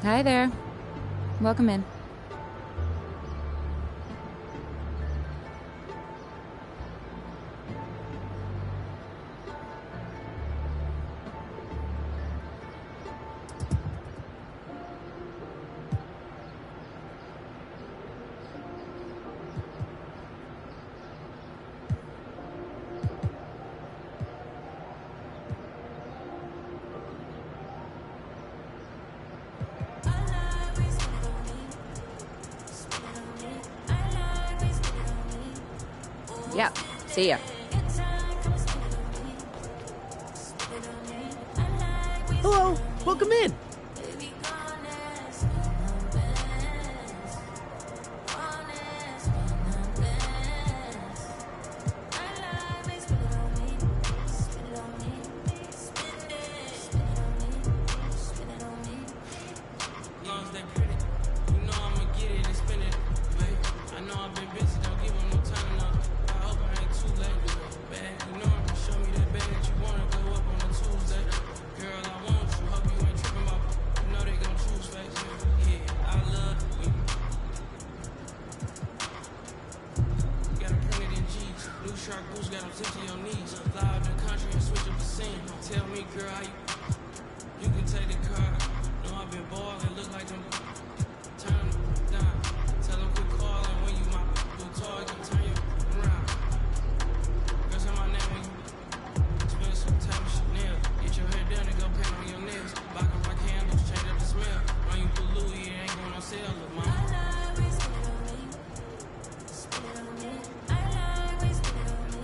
Hi there. Welcome in. Yeah, see ya. Hello, welcome in.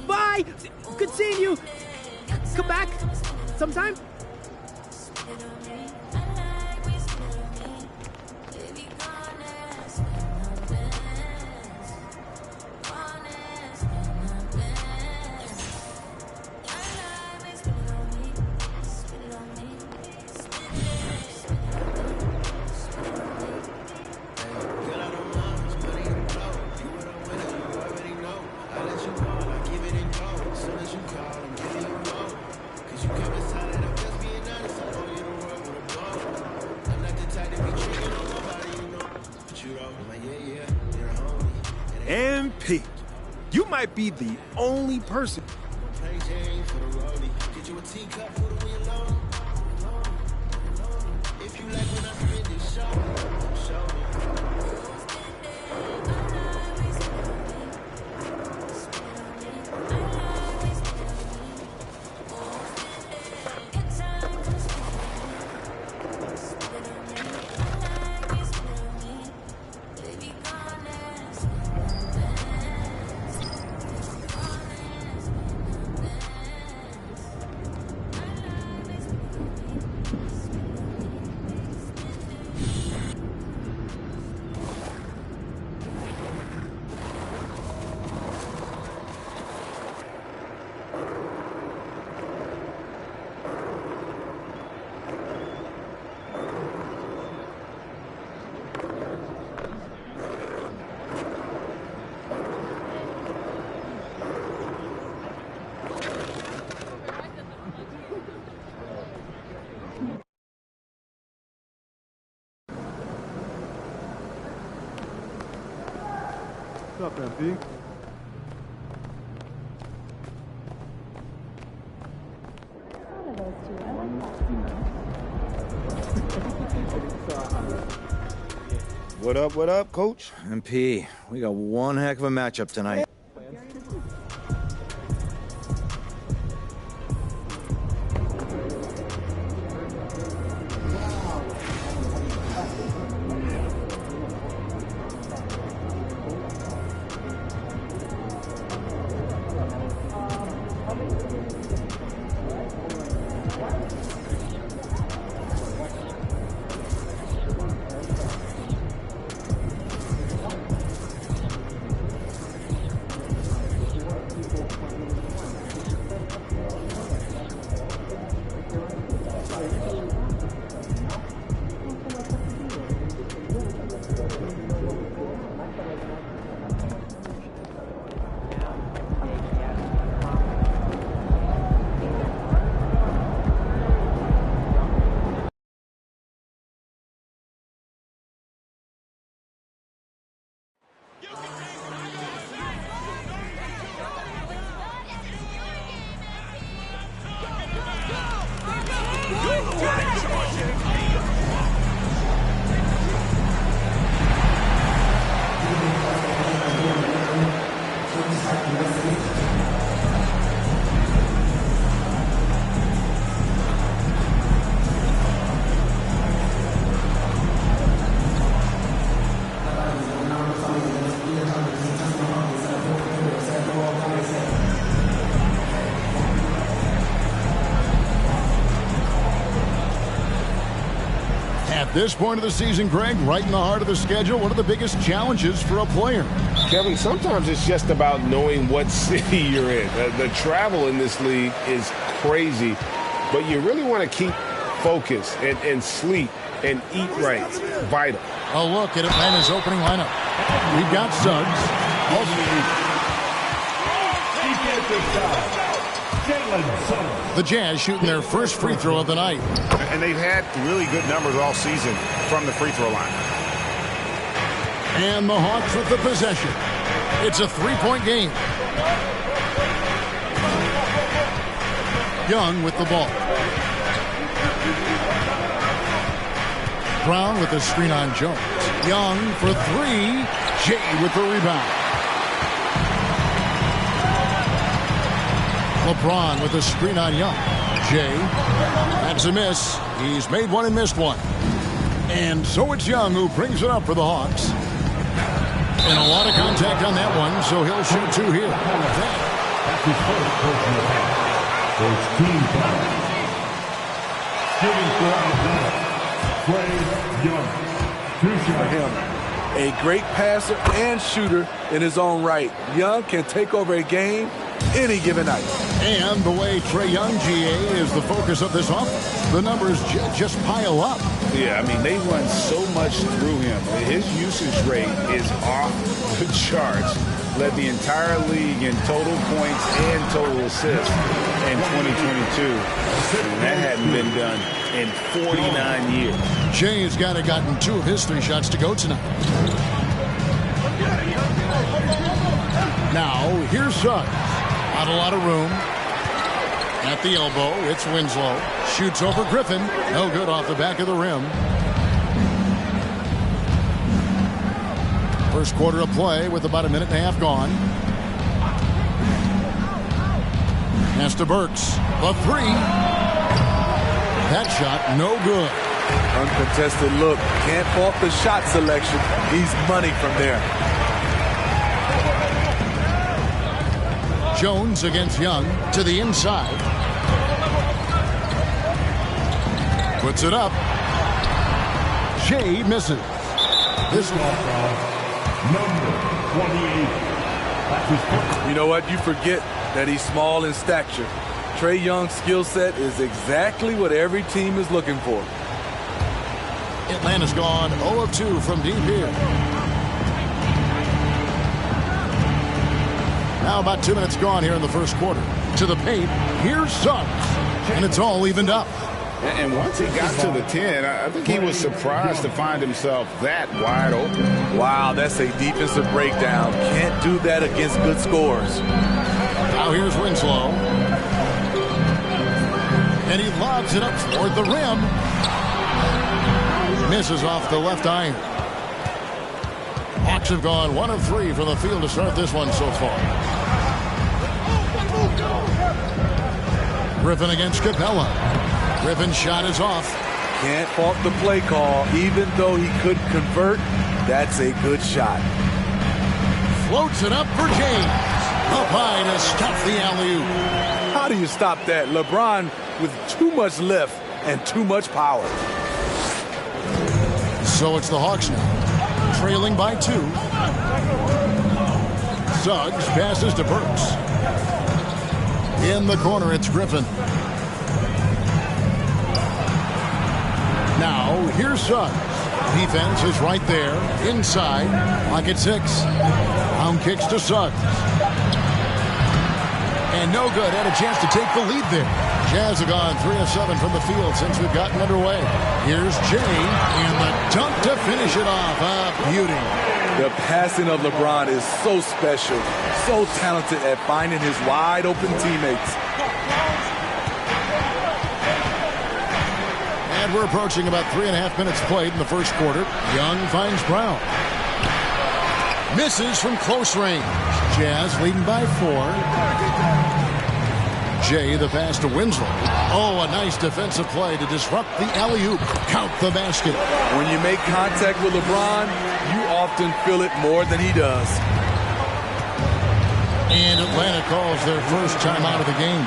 Bye! Good seeing you! Come back sometime? MP, you might be the only person. What's up, MP? What up, Coach? MP, we got one heck of a matchup tonight. At this point of the season, Greg, right in the heart of the schedule, what are the biggest challenges for a player? Kevin, sometimes it's just about knowing what city you're in. The travel in this league is crazy, but you really want to keep focus and sleep and eat right. Vital. A look at Atlanta's opening lineup. We've got Suggs. The Jazz shooting their first free throw of the night. And they've had really good numbers all season from the free throw line. And the Hawks with the possession. It's a three-point game. Young with the ball. Brown with the screen on Jones. Young for three. Jay with the rebound. LeBron with the screen on Young. Jay. That's a miss. He's made one and missed one. And so it's Young who brings it up for the Hawks. And a lot of contact on that one, so he'll shoot two here. That's his first personal foul. So it's team foul. Shooting for Atlanta, Trae Young. Two shots. Him. A great passer and shooter in his own right. Young can take over a game any given night. And the way Trae Young, GA, is the focus of this offense, the numbers just pile up. Yeah, I mean, they run so much through him. His usage rate is off the charts. Led the entire league in total points and total assists in 2022. And that hadn't been done in 49 years. Jay has gotten two of his three shots to go tonight. Now, here's Suggs. Not a lot of room. At the elbow, it's Winslow. Shoots over Griffin. No good off the back of the rim. First quarter of play with about a minute and a half gone. Pass to Burks. The three. That shot, no good. Uncontested look. Can't fault the shot selection. He's money from there. Jones against Young to the inside. Puts it up. Jay misses. This one. Number 28. That's his first. You know what? You forget that he's small in stature. Trae Young's skill set is exactly what every team is looking for. Atlanta's gone 0 of 2 from deep here. Now about 2 minutes gone here in the first quarter. To the paint, here's Suggs. And it's all evened up. And once he got to the 10, I think he was surprised to find himself that wide open. Wow, that's a defensive breakdown. Can't do that against good scores. Now here's Winslow. And he lobs it up toward the rim. Misses off the left iron. Hawks have gone 1 of 3 from the field to start this one so far. Griffin against Capella. Griffin's shot is off. Can't fault the play call. Even though he couldn't convert, that's a good shot. Floats it up for James. Up high to stop the alley-oop. How do you stop that? LeBron with too much lift and too much power. So it's the Hawks now, trailing by 2. Suggs passes to Burks. In the corner, it's Griffin. Now, here's Suggs. Defense is right there, inside, pocket 6. Brown kicks to Suggs. And no good, had a chance to take the lead there. Jazz have gone 3 of 7 from the field since we've gotten underway. Here's Jay, and the dunk to finish it off. A beauty. The passing of LeBron is so special, so talented at finding his wide open teammates. And we're approaching about 3.5 minutes played in the first quarter. Young finds Brown. Misses from close range. Jazz leading by 4. Jay, the pass to Winslow. Oh, a nice defensive play to disrupt the alley-oop. Count the basket. When you make contact with LeBron, you often feel it more than he does. And Atlanta calls their first time out of the game.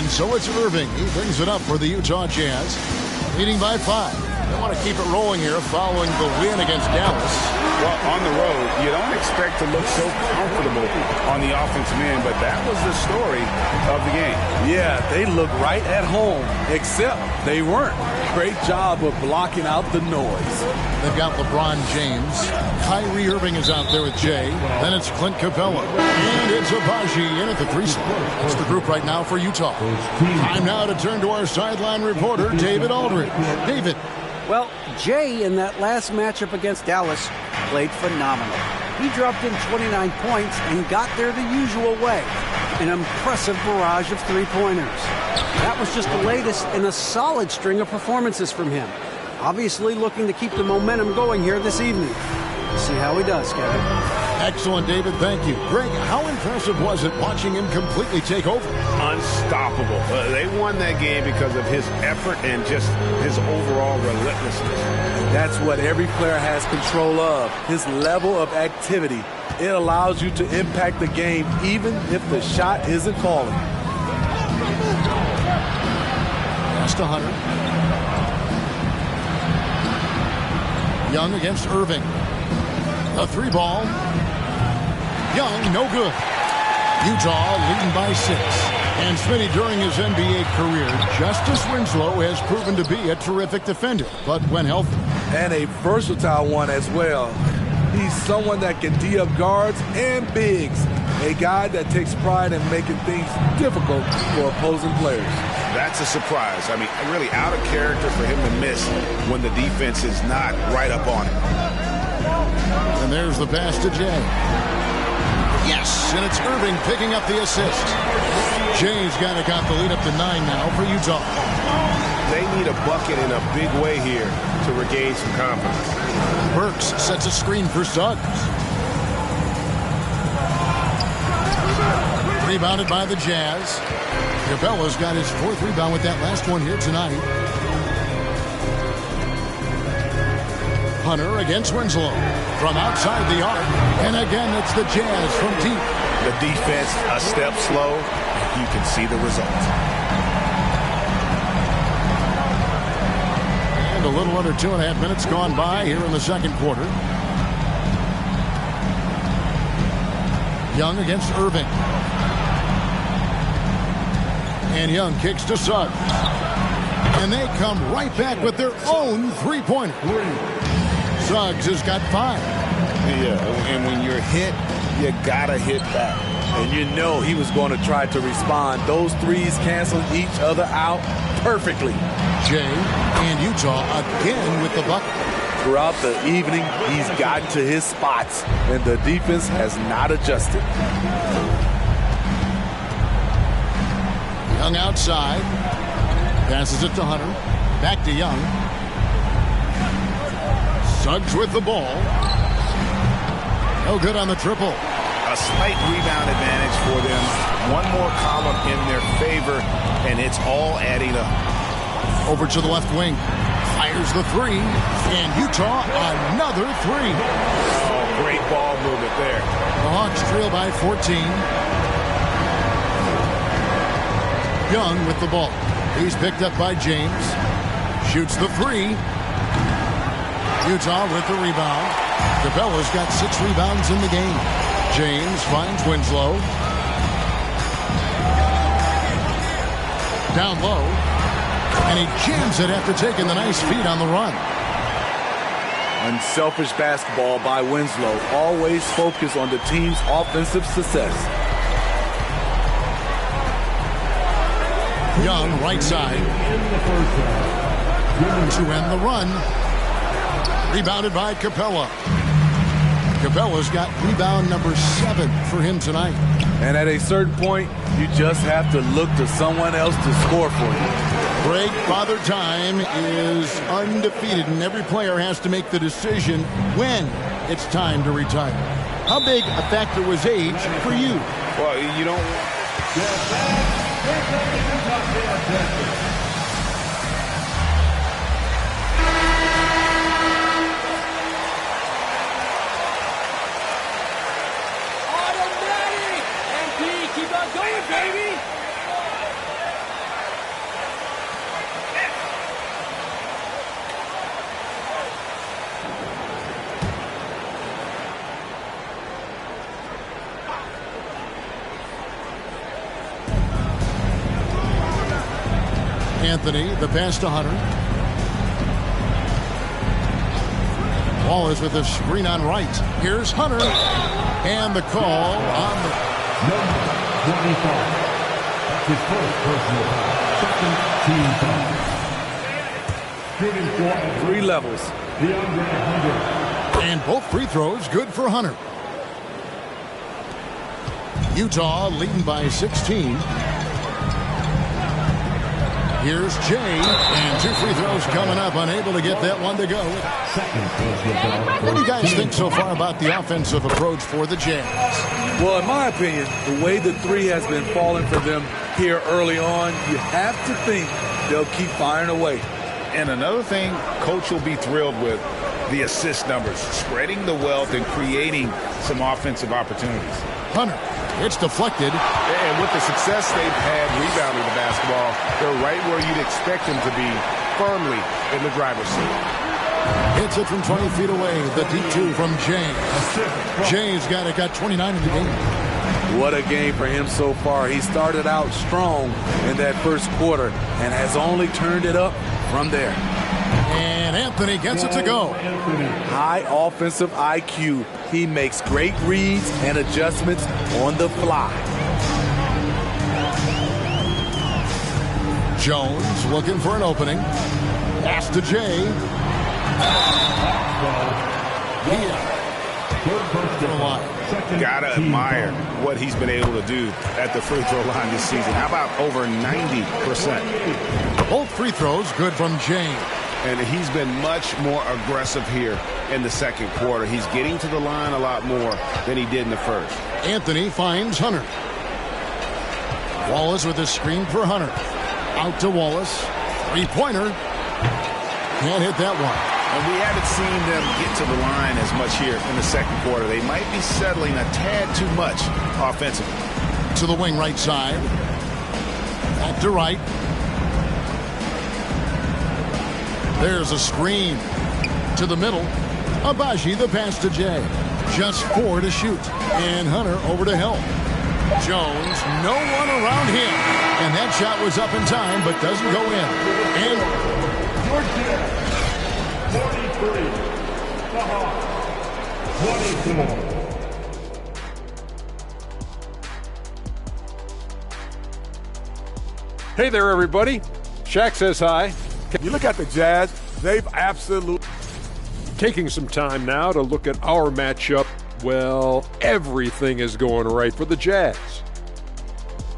So it's Irving. He brings it up for the Utah Jazz. Leading by 5. They want to keep it rolling here following the win against Dallas. Well, on the road, you don't expect to look so comfortable on the offensive end, but that was the story of the game. Yeah, they look right at home, except they weren't. Great job of blocking out the noise. They've got LeBron James. Kyrie Irving is out there with Jay. Then it's Clint Capella. And it's Abaji in at the 3 spot. It's the group right now for Utah. Time now to turn to our sideline reporter, David Aldridge. David. Well, Jay in that last matchup against Dallas played phenomenal. He dropped in 29 points and got there the usual way. An impressive barrage of three-pointers. That was just the latest in a solid string of performances from him. Obviously looking to keep the momentum going here this evening. See how he does, Kevin. Excellent, David. Thank you. Greg, how impressive was it watching him completely take over? Unstoppable. They won that game because of his effort and just his overall relentlessness. That's what every player has control of, his level of activity. It allows you to impact the game even if the shot isn't falling. Pass to Hunter. Young against Irving. A 3-ball. Young, no good. Utah leading by 6. And Smitty, during his NBA career, Justice Winslow has proven to be a terrific defender, but when healthy. And a versatile one as well. He's someone that can D up guards and bigs. A guy that takes pride in making things difficult for opposing players. That's a surprise. I mean, really out of character for him to miss when the defense is not right up on him. And there's the pass to Jay. Yes, and it's Irving picking up the assist. Jay's got the lead up to 9 now for Utah. They need a bucket in a big way here to regain some confidence. Burks sets a screen for Suggs. Rebounded by the Jazz. Capella's got his 4th rebound with that last one here tonight. Hunter against Winslow from outside the arc. And again, it's the Jazz from deep. The defense a step slow. You can see the result. And a little under 2.5 minutes gone by here in the second quarter. Young against Irving. And Young kicks to Suggs. And they come right back with their own three-pointer. Suggs has got 5. Yeah, and when you're hit, you gotta hit back. And you know he was going to try to respond. Those threes canceled each other out perfectly. Jay and Utah again with the bucket. Throughout the evening, he's gotten to his spots, and the defense has not adjusted. Young outside. Passes it to Hunter. Back to Young. Suggs with the ball. No good on the triple. A slight rebound advantage for them. One more column in their favor, and it's all adding up. Over to the left wing. Fires the 3. And Utah another 3. Oh, great ball movement there. The Hawks trail by 14. Young with the ball. He's picked up by James. Shoots the 3. Utah with the rebound. Capella's got 6 rebounds in the game. James finds Winslow. Down low. And he jams it after taking the nice feed on the run. Unselfish basketball by Winslow. Always focus on the team's offensive success. Young, right side. To end the run. Rebounded by Capella. Capella's got rebound number 7 for him tonight. And at a certain point, you just have to look to someone else to score for you. Greg Father Time is undefeated, and every player has to make the decision when it's time to retire. How big a factor was age for you? Well, you don't... Automatic! MP, keep on going, baby! Anthony, the pass to Hunter. Wallace with a screen on right. Here's Hunter. And the call on the... Number 25. That's his first personal foul. Second team foul. Shooting for 3 levels. DeAndre Hunter. And both free throws good for Hunter. Utah leading by 16. Here's Jay, and 2 free throws coming up, unable to get that one to go. What do you guys think so far about the offensive approach for the Jazz? Well, in my opinion, the way the 3 has been falling for them here early on, you have to think they'll keep firing away. And another thing Coach will be thrilled with, the assist numbers, spreading the wealth and creating some offensive opportunities. Hunter, it's deflected. And with the success they've had rebounding the basketball, they're right where you'd expect them to be, firmly in the driver's seat. Hits it from 20 feet away. The D2 from James. James got 29 in the game. What a game for him so far. He started out strong in that first quarter and has only turned it up from there. And Anthony gets it to go. High offensive IQ. He makes great reads and adjustments on the fly. Jones looking for an opening. Pass to Jay. Gotta admire what he's been able to do at the free throw line this season. How about over 90%? Both free throws good from James. And he's been much more aggressive here in the second quarter. He's getting to the line a lot more than he did in the first. Anthony finds Hunter. Wallace with a screen for Hunter. Out to Wallace. Three-pointer. Can't hit that one. And we haven't seen them get to the line as much here in the second quarter. They might be settling a tad too much offensively. To the wing right side. Back to right. There's a screen. To the middle. Abaji, the pass to Jay. Just 4 to shoot. And Hunter over to help. Jones, no one around him. And that shot was up in time, but doesn't go in. And 43. The Hawks. 24. Hey there, everybody. Shaq says hi. You look at the Jazz, they've absolutely... Taking some time now to look at our matchup. Well, everything is going right for the Jazz.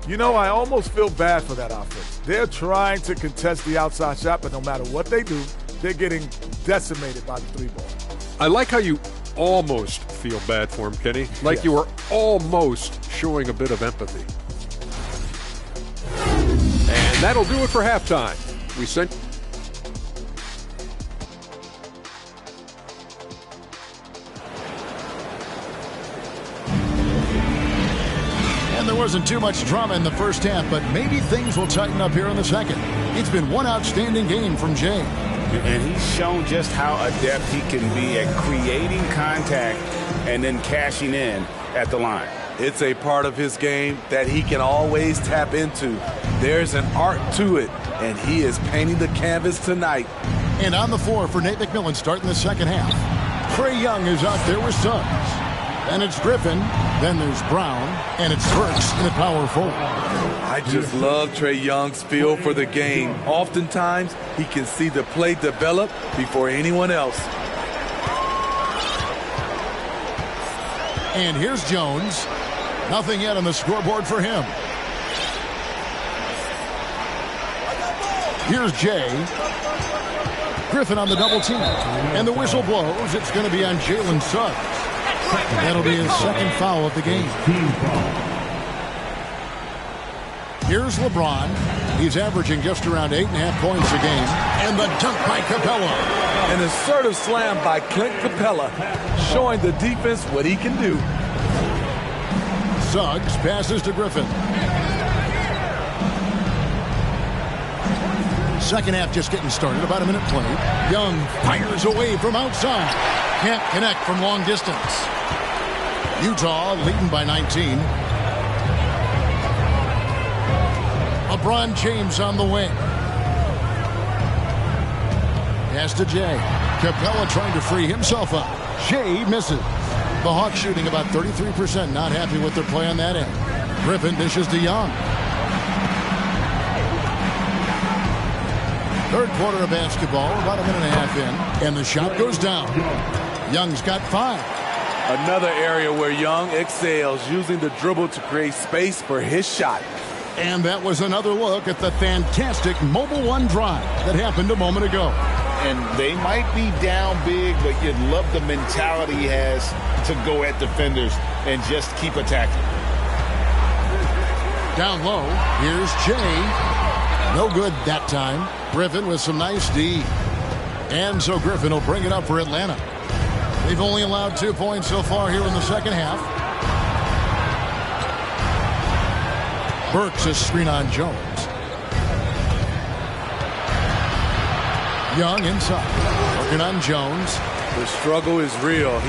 You know, I almost feel bad for that offense. They're trying to contest the outside shot, but no matter what they do, they're getting decimated by the 3-ball. I like how you almost feel bad for him, Kenny. Like Yes. you were almost showing a bit of empathy. And that'll do it for halftime. We sent... And there wasn't too much drama in the first half, but maybe things will tighten up here in the second. It's been one outstanding game from Jay. And he's shown just how adept he can be at creating contact and then cashing in at the line. It's a part of his game that he can always tap into. There's an art to it, and he is painting the canvas tonight. And on the floor for Nate McMillan starting the second half. Trae Young is out there with Suggs. And it's Griffin. Then there's Brown. And it's Burks in the power forward. I just love Trae Young's feel for the game. Oftentimes, he can see the play develop before anyone else. And here's Jones. Nothing yet on the scoreboard for him. Here's Jay. Griffin on the double team. And the whistle blows. It's going to be on Jalen Suggs. That'll be his second foul of the game. Here's LeBron. He's averaging just around 8.5 points a game. And the dunk by Capella. An assertive slam by Clint Capella, showing the defense what he can do. Suggs passes to Griffin. Second half just getting started. About a minute played. Young fires away from outside. Can't connect from long distance. Utah leading by 19. LeBron James on the wing. Pass to Jay. Capella trying to free himself up. Jay misses. The Hawks shooting about 33%. Not happy with their play on that end. Griffin dishes to Young. Third quarter of basketball, about a minute and a half in. And the shot goes down. Young's got 5. Another area where Young excels, using the dribble to create space for his shot. And that was another look at the fantastic Mobile One drive that happened a moment ago. And they might be down big, but you'd love the mentality he has to go at defenders and just keep attacking. Down low, here's Jay. No good that time. Griffin with some nice D. And so Griffin will bring it up for Atlanta. They've only allowed 2 points so far here in the second half. Burks is screen on Jones. Young inside. Working on Jones. The struggle is real.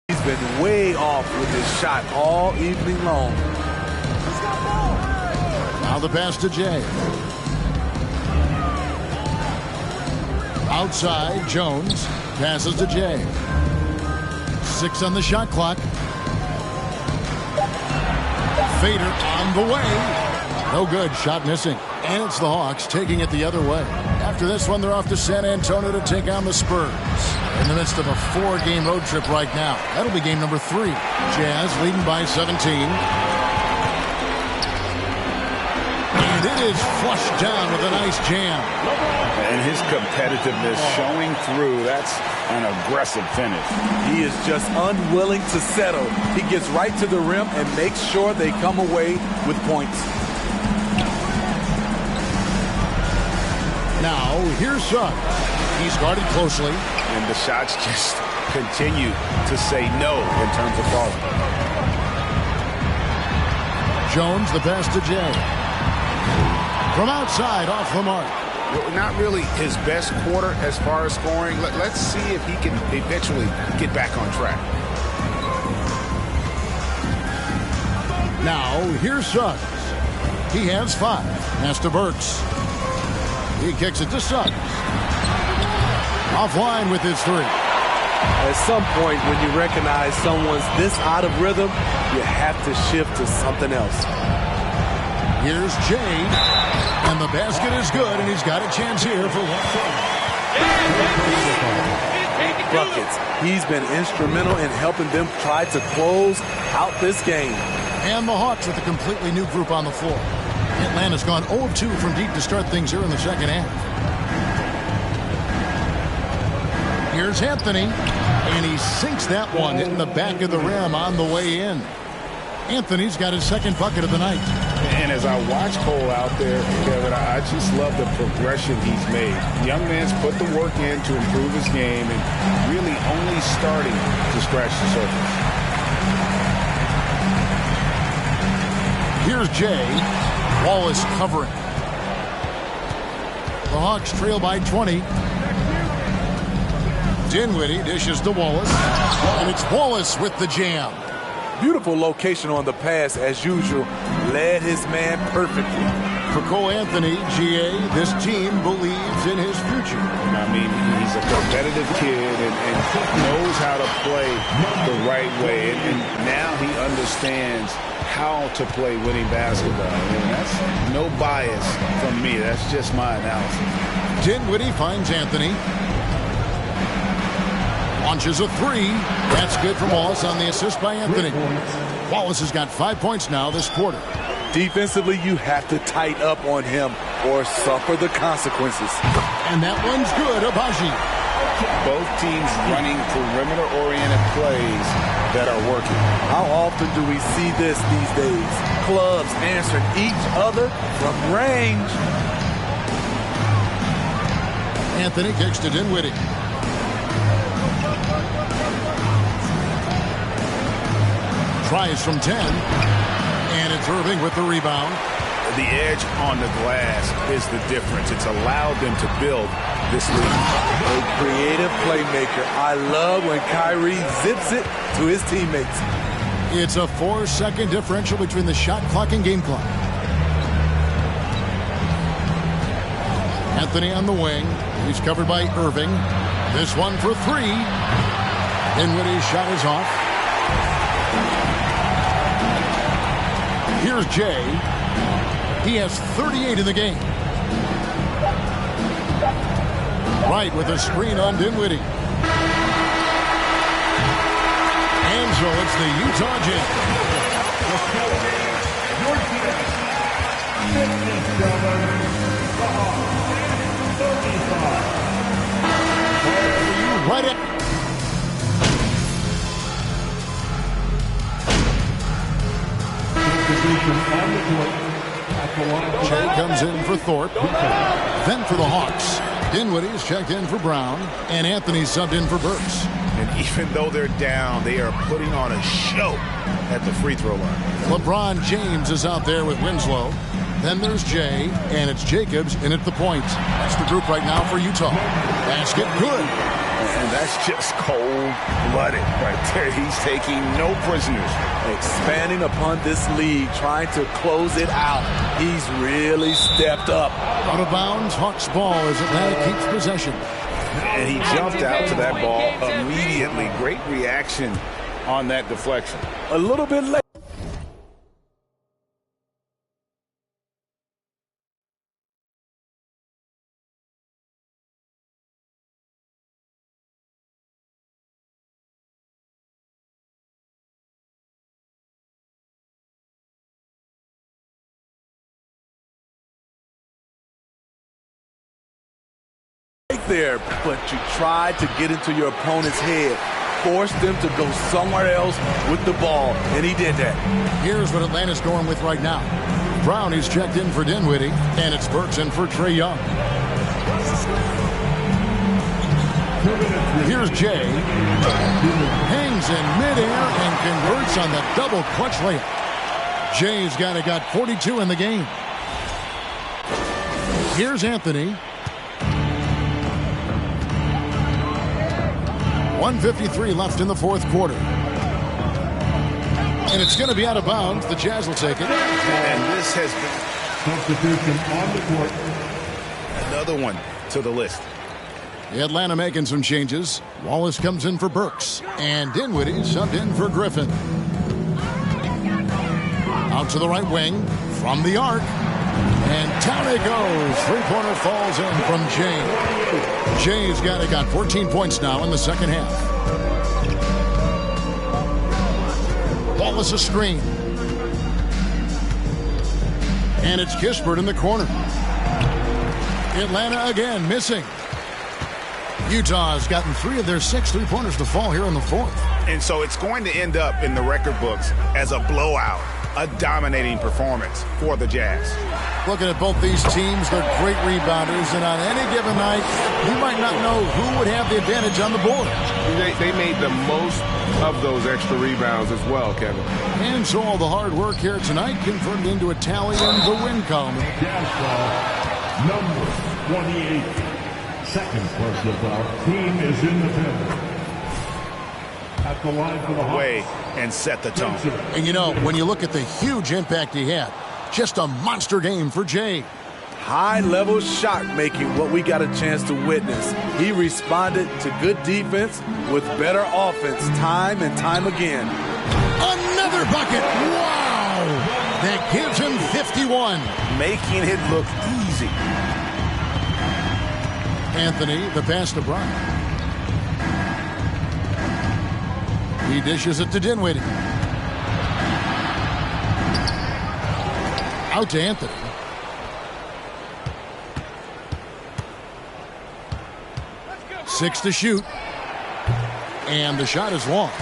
He's been way off with his shot all evening long. Now the pass to Jay. Outside, Jones passes to Jay. 6 on the shot clock. Fader on the way. No good. Shot missing. And it's the Hawks taking it the other way. After this one, they're off to San Antonio to take on the Spurs. In the midst of a 4-game road trip right now. That'll be game number 3. Jazz leading by 17. And it is flushed down with a nice jam. And his competitiveness showing through. That's an aggressive finish. He is just unwilling to settle. He gets right to the rim and makes sure they come away with points. Now, here's Suggs. He's guarded closely. And the shots just continue to say no in terms of falling. Jones, the pass to Jay. From outside, off the mark. Not really his best quarter as far as scoring. Let's see if he can eventually get back on track. Now, here's Suggs. He has 5. Pass to Burks. He kicks it to Suggs. Offline with his 3. At some point, when you recognize someone's this out of rhythm, you have to shift to something else. Here's Jay. And the basket is good, and he's got a chance here for one. Buckets. He's been instrumental in helping them try to close out this game. And the Hawks with a completely new group on the floor. Atlanta's gone 0-2 from deep to start things here in the second half. Here's Anthony, and he sinks that one, hitting the back of the rim on the way in. Anthony's got his second bucket of the night. And as I watch Cole out there, Kevin, I just love the progression he's made. The young man's put the work in to improve his game and really only starting to scratch the surface. Here's Jay. Wallace covering. The Hawks trail by 20. Dinwiddie dishes to Wallace. And it's Wallace with the jam. Beautiful location on the pass, as usual. Led his man perfectly. For Cole Anthony, GA, this team believes in his future. I mean, he's a competitive kid and knows how to play the right way. And now he understands how to play winning basketball. And that's no bias from me. That's just my analysis. Dinwiddie finds Anthony. Launches a three. That's good from Wallace on the assist by Anthony. Wallace has got 5 points now this quarter. Defensively, you have to tighten up on him or suffer the consequences. And that one's good, Abaji. Both teams running perimeter-oriented plays that are working. How often do we see this these days? Clubs answering each other from range. Anthony kicks to Dinwiddie. Tries from 10. And it's Irving with the rebound. The edge on the glass is the difference. It's allowed them to build this lead. A creative playmaker. I love when Kyrie zips it to his teammates. It's a 4-second differential between the shot clock and game clock. Anthony on the wing. He's covered by Irving. This one for three. Dinwiddie's shot is off. Here's Jay. He has 38 in the game. Right with a screen on Dinwiddie. And so it's the Utah Jazz. Right at Jay comes in for Thorpe. Then for the Hawks. Dinwiddie's checked in for Brown. And Anthony's subbed in for Burks. And even though they're down, they are putting on a show at the free throw line. LeBron James is out there with Winslow. Then there's Jay, and it's Jacobs in at the point. That's the group right now for Utah. Basket good. And that's just cold-blooded right there. He's taking no prisoners. Expanding upon this league, trying to close it out. He's really stepped up. Out of bounds, Hawks ball as Atlanta keeps possession. And he jumped out to that ball immediately. Great reaction on that deflection. A little bit late. There, but you tried to get into your opponent's head, forced them to go somewhere else with the ball, and he did that. Here's what Atlanta's going with right now. Brown is checked in for Dinwiddie, and it's Burks in for Trae Young. Here's Jay. Hangs in midair and converts on the double clutch layup. Jay's got 42 in the game. Here's Anthony. 1:53 left in the fourth quarter. And it's going to be out of bounds. The Jazz will take it. And this has been another one to the list. Atlanta making some changes. Wallace comes in for Burks. And Dinwiddie subbed in for Griffin. Out to the right wing from the arc. And down it goes. Three-pointer falls in from Jay. Jay's got 14 points now in the second half. Wallace a screen. And it's Kispert in the corner. Atlanta again missing. Utah's gotten 3 of their 6 3-pointers to fall here in the fourth. And so it's going to end up in the record books as a blowout, a dominating performance for the Jazz. Looking at both these teams, they're great rebounders, and on any given night, you might not know who would have the advantage on the board. They made the most of those extra rebounds as well, Kevin. And so all the hard work here tonight converted into a tally in the win column. Jazz foul, number 28. Second personal foul. Team is in the pen. At the line for the Hawks. Way and set the tone. And you know, when you look at the huge impact he had, just a monster game for Jay. High-level shot making, what we got a chance to witness. He responded to good defense with better offense time and time again. Another bucket. Wow! That gives him 51. Making it look easy. Anthony, the pass to Bryant. He dishes it to Dinwiddie. Out to Anthony. Six to shoot. And the shot is long.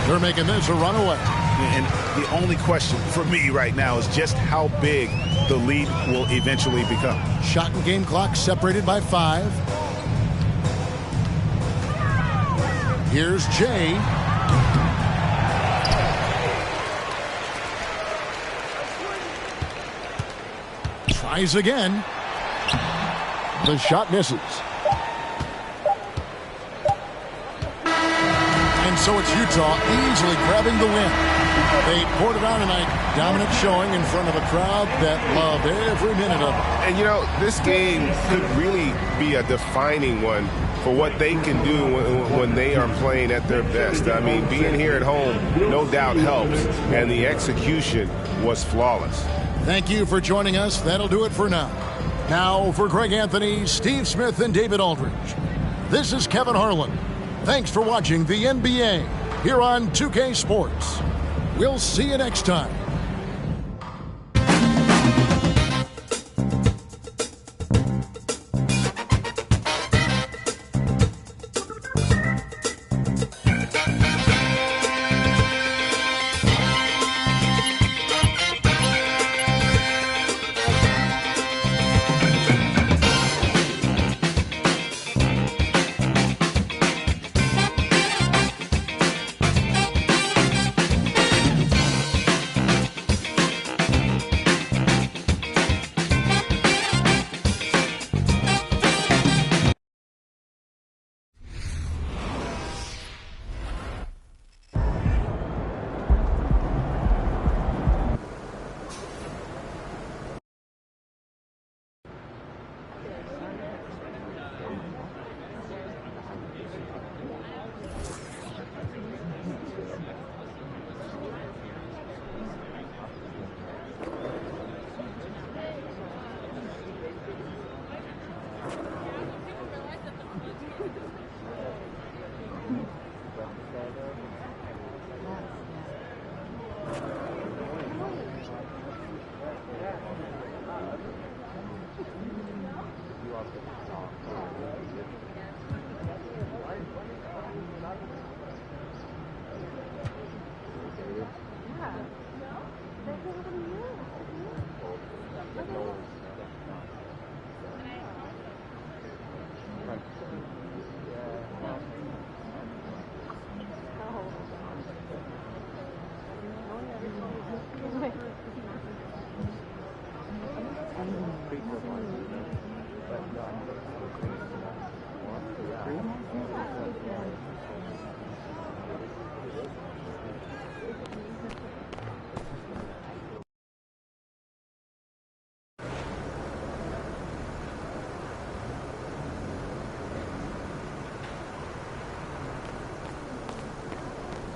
They're making this a runaway. And the only question for me right now is just how big the lead will eventually become. Shot and game clock separated by 5. Here's Jay. Tries again. The shot misses. And so it's Utah easily grabbing the win. They poured it on tonight. Dominant showing in front of a crowd that loved every minute of it. And, you know, this game could really be a defining one for what they can do when they are playing at their best. I mean, being here at home, no doubt helps, and the execution was flawless. Thank you for joining us. That'll do it for now. Now, for Greg Anthony, Steve Smith, and David Aldridge, this is Kevin Harlan. Thanks for watching the NBA here on 2K Sports. We'll see you next time.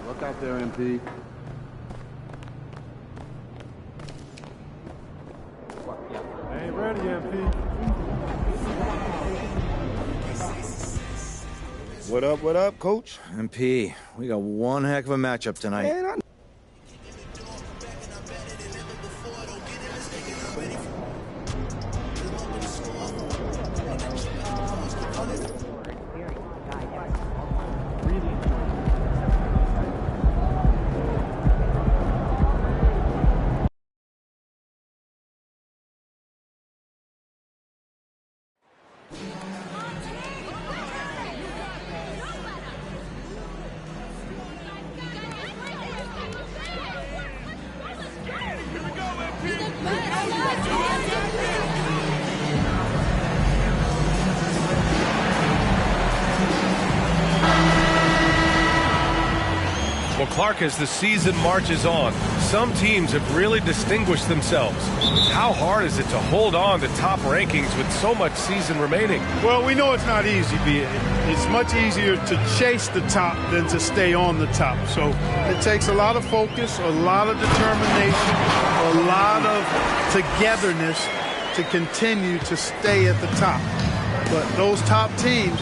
Look out there, MP. Ain't ready, MP. What up, Coach? MP, we got one heck of a matchup tonight. Man, Well, Clark, as the season marches on, some teams have really distinguished themselves. How hard is it to hold on to top rankings with so much season remaining? Well, we know it's not easy, B. It's much easier to chase the top than to stay on the top. So it takes a lot of focus, a lot of determination, a lot of togetherness to continue to stay at the top. But those top teams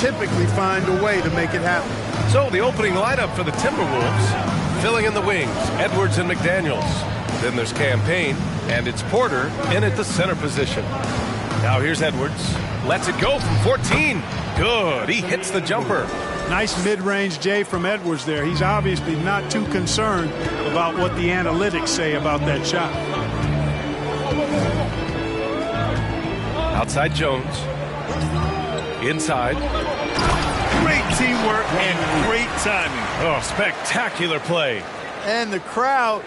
typically find a way to make it happen. So the opening lineup for the Timberwolves, filling in the wings, Edwards and McDaniels. Then there's Campaign, and it's Porter in at the center position. Now here's Edwards. Lets it go from 14. Good. He hits the jumper. Nice mid-range J from Edwards there. He's obviously not too concerned about what the analytics say about that shot. Outside Jones. Inside. Great teamwork and great timing. Oh, spectacular play. And the crowd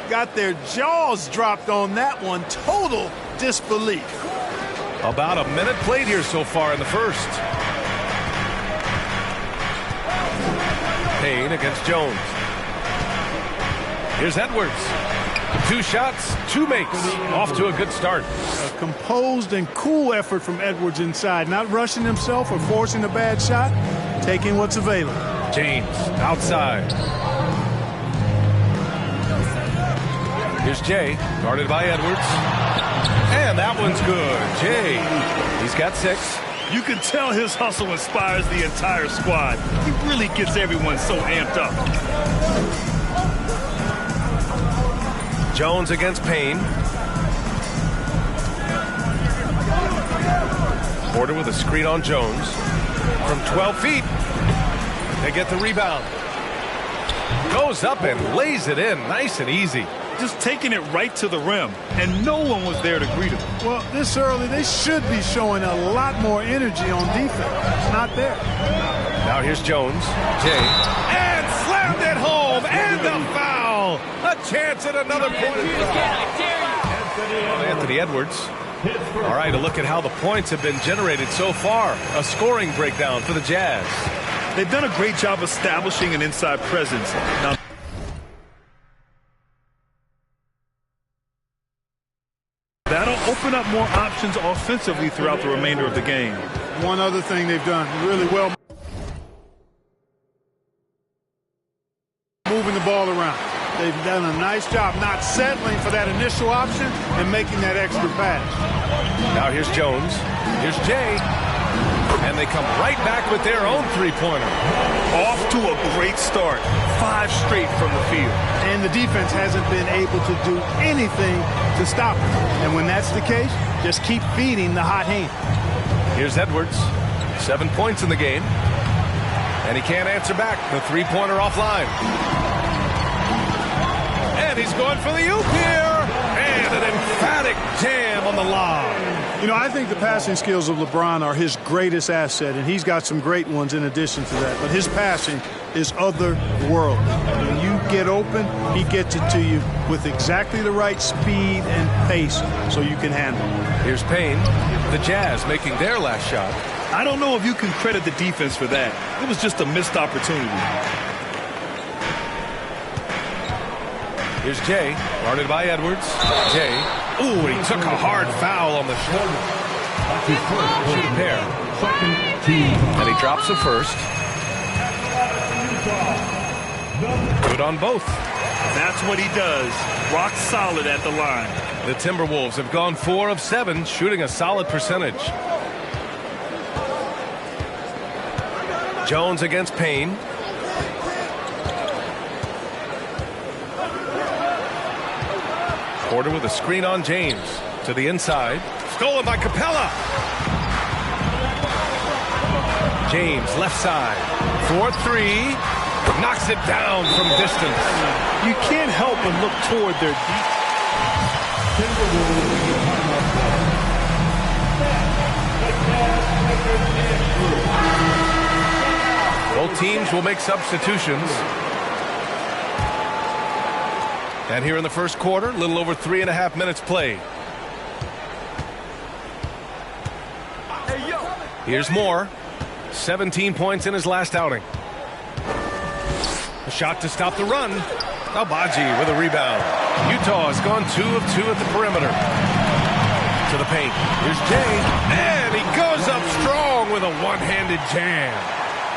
got their jaws dropped on that one. Total disbelief. About a minute played here so far in the first. Payne against Jones. Here's Edwards. 2 shots, 2 makes. Off to a good start. A composed and cool effort from Edwards inside. Not rushing himself or forcing a bad shot. Taking what's available. James outside. Here's Jay, guarded by Edwards. And that one's good. Jay, he's got 6. You can tell his hustle inspires the entire squad. He really gets everyone so amped up. Jones against Payne. Porter with a screen on Jones. From 12 feet. They get the rebound. Goes up and lays it in. Nice and easy. Just taking it right to the rim, and no one was there to greet him. Well, this early, they should be showing a lot more energy on defense. It's not there. Now here's Jones. Jay. And slammed it home. And the foul. A chance at another point. Anthony Edwards. All right, a look at how the points have been generated so far. A scoring breakdown for the Jazz. They've done a great job establishing an inside presence. Now, that'll open up more options offensively throughout the remainder of the game. One other thing they've done really well, moving the ball around. They've done a nice job not settling for that initial option and making that extra pass. Now here's Jones. Here's Jay. And they come right back with their own three-pointer. Off to a great start. 5 straight from the field. And the defense hasn't been able to do anything to stop it. And when that's the case, just keep feeding the hot hand. Here's Edwards. 7 points in the game. And he can't answer back. The three-pointer offline. And he's going for the oop here. And an emphatic jam on the lob. You know, I think the passing skills of LeBron are his greatest asset, and he's got some great ones in addition to that. But his passing is otherworldly. When you get open, he gets it to you with exactly the right speed and pace so you can handle it. Here's Payne. The Jazz making their last shot. I don't know if you can credit the defense for that. It was just a missed opportunity. Here's Jay, guarded by Edwards. Jay. Ooh, he took a hard foul on the shoulder. Shoot a pair. And he drops the first. Good on both. That's what he does. Rock solid at the line. The Timberwolves have gone 4 of 7, shooting a solid percentage. Jones against Payne. Porter with a screen on James. To the inside. Stolen by Capella. James, left side. 4-3. Knocks it down from distance. You can't help but look toward their deep. Both teams will make substitutions. And here in the first quarter, a little over 3.5 minutes played. Here's Moore. 17 points in his last outing. A shot to stop the run. Abaji with a rebound. Utah has gone 2 of 2 at the perimeter. To the paint. Here's Jay. And he goes up strong with a one-handed jam.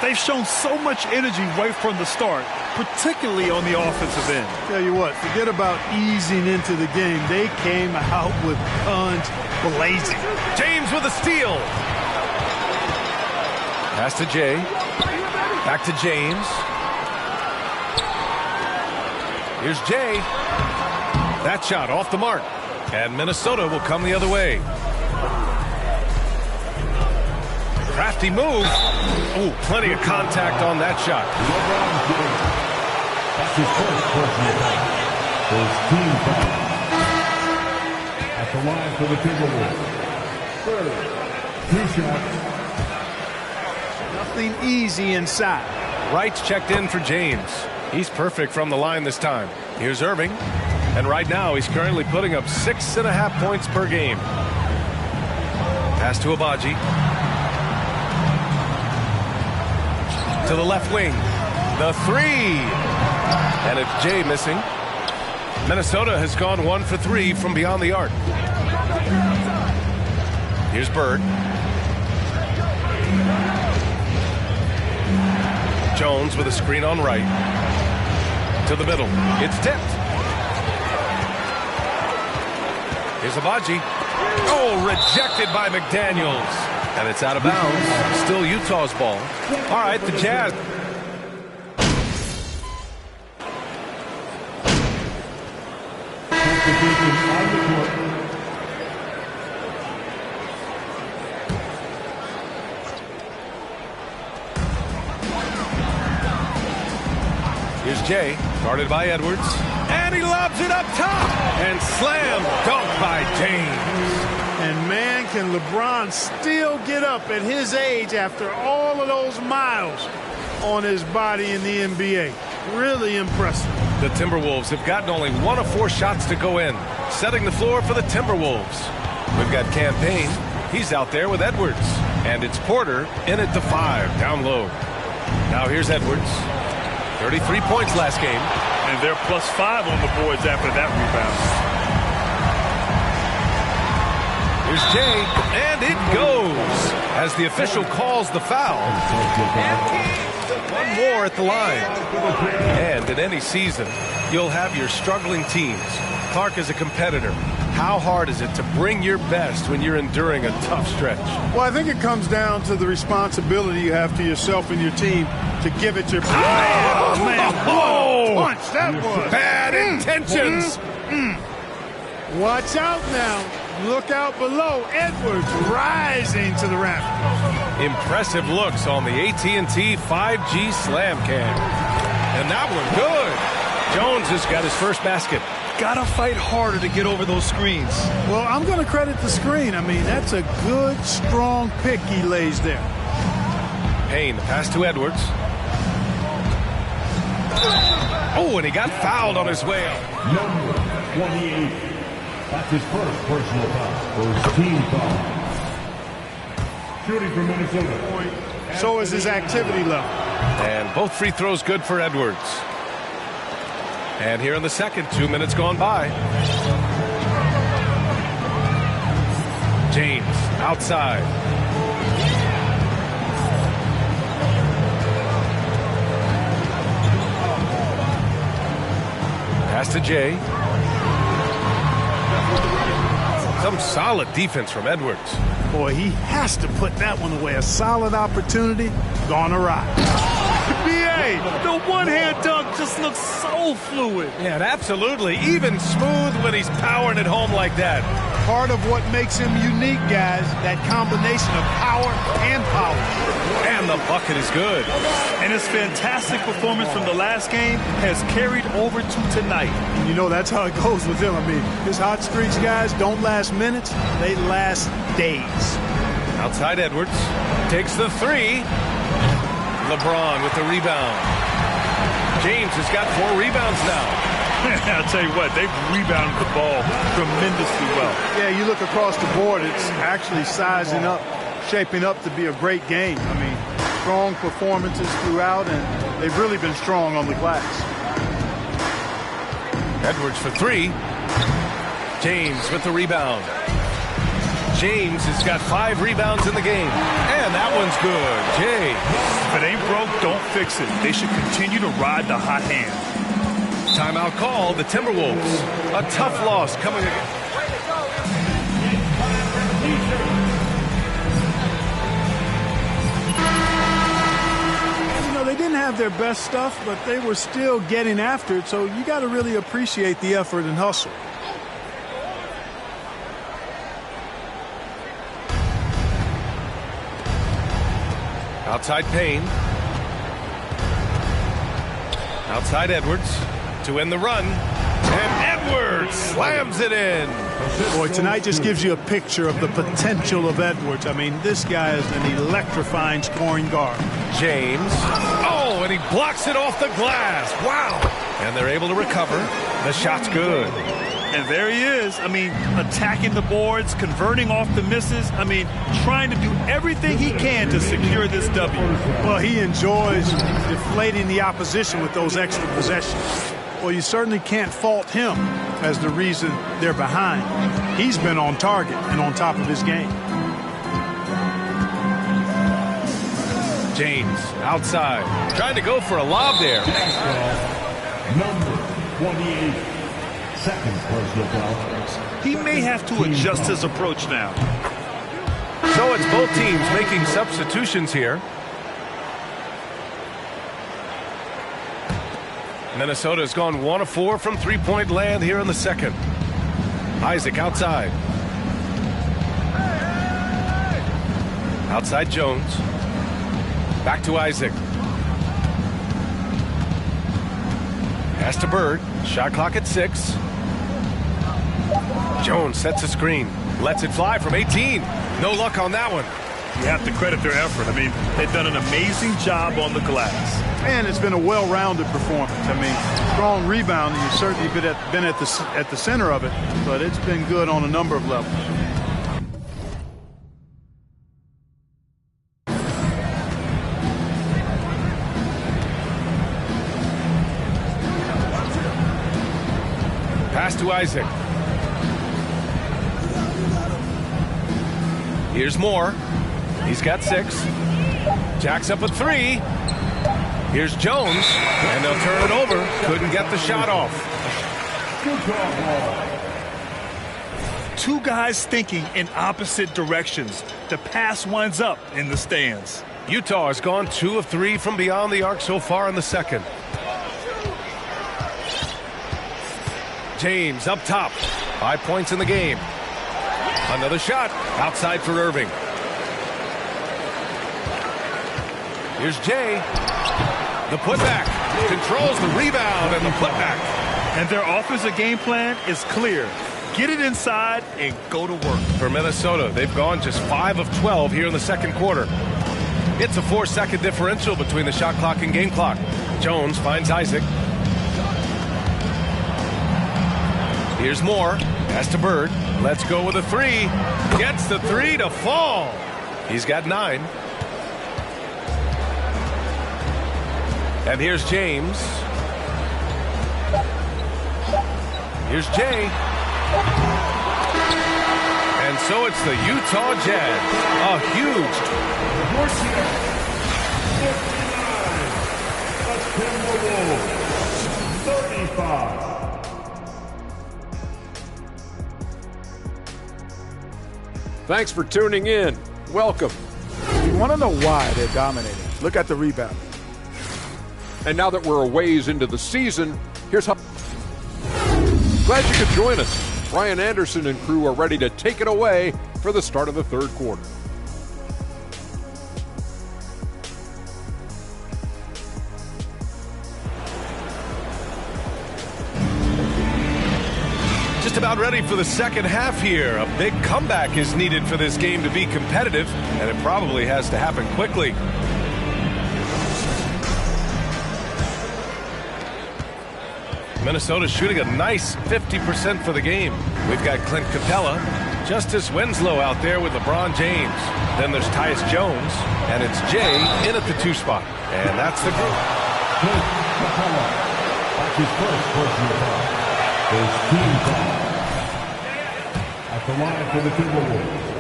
They've shown so much energy right from the start, particularly on the offensive end. Tell you what, forget about easing into the game. They came out with guns blazing. James with a steal. Pass to Jay. Back to James. Here's Jay. That shot off the mark. And Minnesota will come the other way. Crafty move. Ooh, plenty of contact on that shot. That's his first personal foul. His team foul. At the line for the Timberwolves. 2 shots. Nothing easy inside. Wright's checked in for James. He's perfect from the line this time. Here's Irving. And right now, he's currently putting up 6.5 points per game. Pass to Abaji. To the left wing. The 3. And it's Jay missing. Minnesota has gone 1 for 3 from beyond the arc. Here's Bird. Jones with a screen on right. To the middle. It's tipped. Here's Abaji. Oh, rejected by McDaniels. And it's out of bounds. Still Utah's ball. All right, the Jazz. Here's Jay, guarded by Edwards. And he lobs it up top. And slam dunk by James. And man, can LeBron still get up at his age after all of those miles on his body in the NBA. Really impressive. The Timberwolves have gotten only 1 of 4 shots to go in. Setting the floor for the Timberwolves. We've got Campaign. He's out there with Edwards. And it's Porter in at the 5, down low. Now here's Edwards. 33 points last game. And they're +5 on the boards after that rebound. Here's Jay, and it goes as the official calls the foul. 1 more at the line. And in any season, you'll have your struggling teams. Clark is a competitor. How hard is it to bring your best when you're enduring a tough stretch? Well, I think it comes down to the responsibility you have to yourself and your team to give it your best. Oh, man, what a punch that was. Bad intentions. Watch out now. Look out below. Edwards rising to the rafters. Impressive looks on the AT&T 5G Slam Cam. And that one good. Jones has got his first basket. Gotta fight harder to get over those screens. Well, I'm going to credit the screen. I mean, that's a good, strong pick he lays there. Payne, the pass to Edwards. Oh, and he got fouled on his way out. Number 28. That's his first personal foul. First team foul. Shooting for Minnesota. So is his activity level. And both free throws good for Edwards. And here in the second, 2 minutes gone by. James outside. Pass to Jay. Some solid defense from Edwards. Boy, he has to put that one away. A solid opportunity gone awry. BA, the one-hand dunk just looks so fluid. Yeah, and absolutely. Even smooth when he's powering it home like that. Part of what makes him unique, guys, that combination of power and power. And the bucket is good. And his fantastic performance from the last game has carried over to tonight. You know, that's how it goes with him. I mean, his hot streaks, guys, don't last minutes. They last days. Outside Edwards. Takes the 3. LeBron with the rebound. James has got 4 rebounds now. I'll tell you what, they've rebounded the ball tremendously well. Yeah, you look across the board, it's actually sizing up, shaping up to be a great game. I mean, strong performances throughout, and they've really been strong on the glass. Edwards for three. James with the rebound. James has got 5 rebounds in the game. And that one's good. James. If it ain't broke, don't fix it. They should continue to ride the hot hand. Timeout call, the Timberwolves. A tough loss coming again. They didn't have their best stuff, but they were still getting after it, so you got to really appreciate the effort and hustle. Outside Payne. Outside Edwards to end the run. And Edwards slams it in. Boy, tonight just gives you a picture of the potential of Edwards. I mean, this guy is an electrifying scoring guard. James. Oh, and he blocks it off the glass. Wow. And they're able to recover. The shot's good. And there he is. I mean, attacking the boards, converting off the misses. I mean, trying to do everything he can to secure this W. Well, he enjoys deflating the opposition with those extra possessions. Well, you certainly can't fault him as the reason they're behind. He's been on target and on top of his game. James outside. Trying to go for a lob there. Number 28. Second personal foul. He may have to adjust his approach now. So it's both teams making substitutions here. Minnesota's gone 1 of 4 from three-point land here in the second. Isaac outside. Outside Jones. Back to Isaac. Pass to Bird. Shot clock at 6. Jones sets a screen. Lets it fly from 18. No luck on that one. You have to credit their effort. I mean, they've done an amazing job on the glass. And it's been a well-rounded performance. I mean, strong rebounding. You've certainly been at the center of it, but it's been good on a number of levels. Pass to Isaac. Here's Moore. He's got 6. Jacks up a 3. Here's Jones, and they'll turn it over. Couldn't get the shot off. Two guys thinking in opposite directions. The pass winds up in the stands. Utah has gone 2 of 3 from beyond the arc so far in the second. James up top. 5 points in the game. Another shot outside for Irving. Here's Jay. The putback. Controls the rebound and the putback. And their offensive game plan is clear. Get it inside and go to work. For Minnesota, they've gone just 5 of 12 here in the second quarter. It's a 4-second differential between the shot clock and game clock. Jones finds Isaac. Here's Moore. Pass to Bird. Let's go with a 3. Gets the 3 to fall. He's got 9. And here's James. Here's Jay. And so it's the Utah Jazz. A huge. The 35. Thanks for tuning in. Welcome. You want to know why they're dominating? Look at the rebound. And now that we're a ways into the season, here's how. Glad you could join us. Brian Anderson and crew are ready to take it away for the start of the third quarter. Just about ready for the second half here. A big comeback is needed for this game to be competitive, and it probably has to happen quickly. Minnesota shooting a nice 50% for the game. We've got Clint Capella. Justice Winslow out there with LeBron James. Then there's Tyus Jones, and it's Jay in at the 2 spot. And that's the group. That's his first personal foul. His team foul. At the line for the Timberwolves,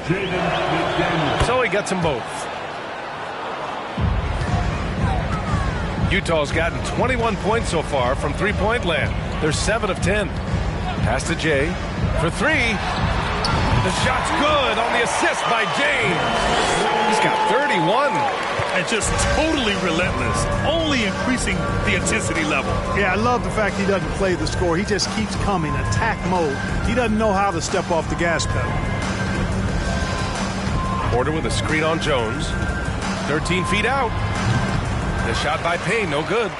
Jaden McDaniels. So he gets them both. Utah's gotten 21 points so far from three-point land. They're 7 of 10. Pass to Jay for 3. The shot's good on the assist by James. He's got 31. And just totally relentless, only increasing the intensity level. Yeah, I love the fact he doesn't play the score. He just keeps coming, attack mode. He doesn't know how to step off the gas pedal. Porter with a screen on Jones. 13 feet out. The shot by Payne, no good.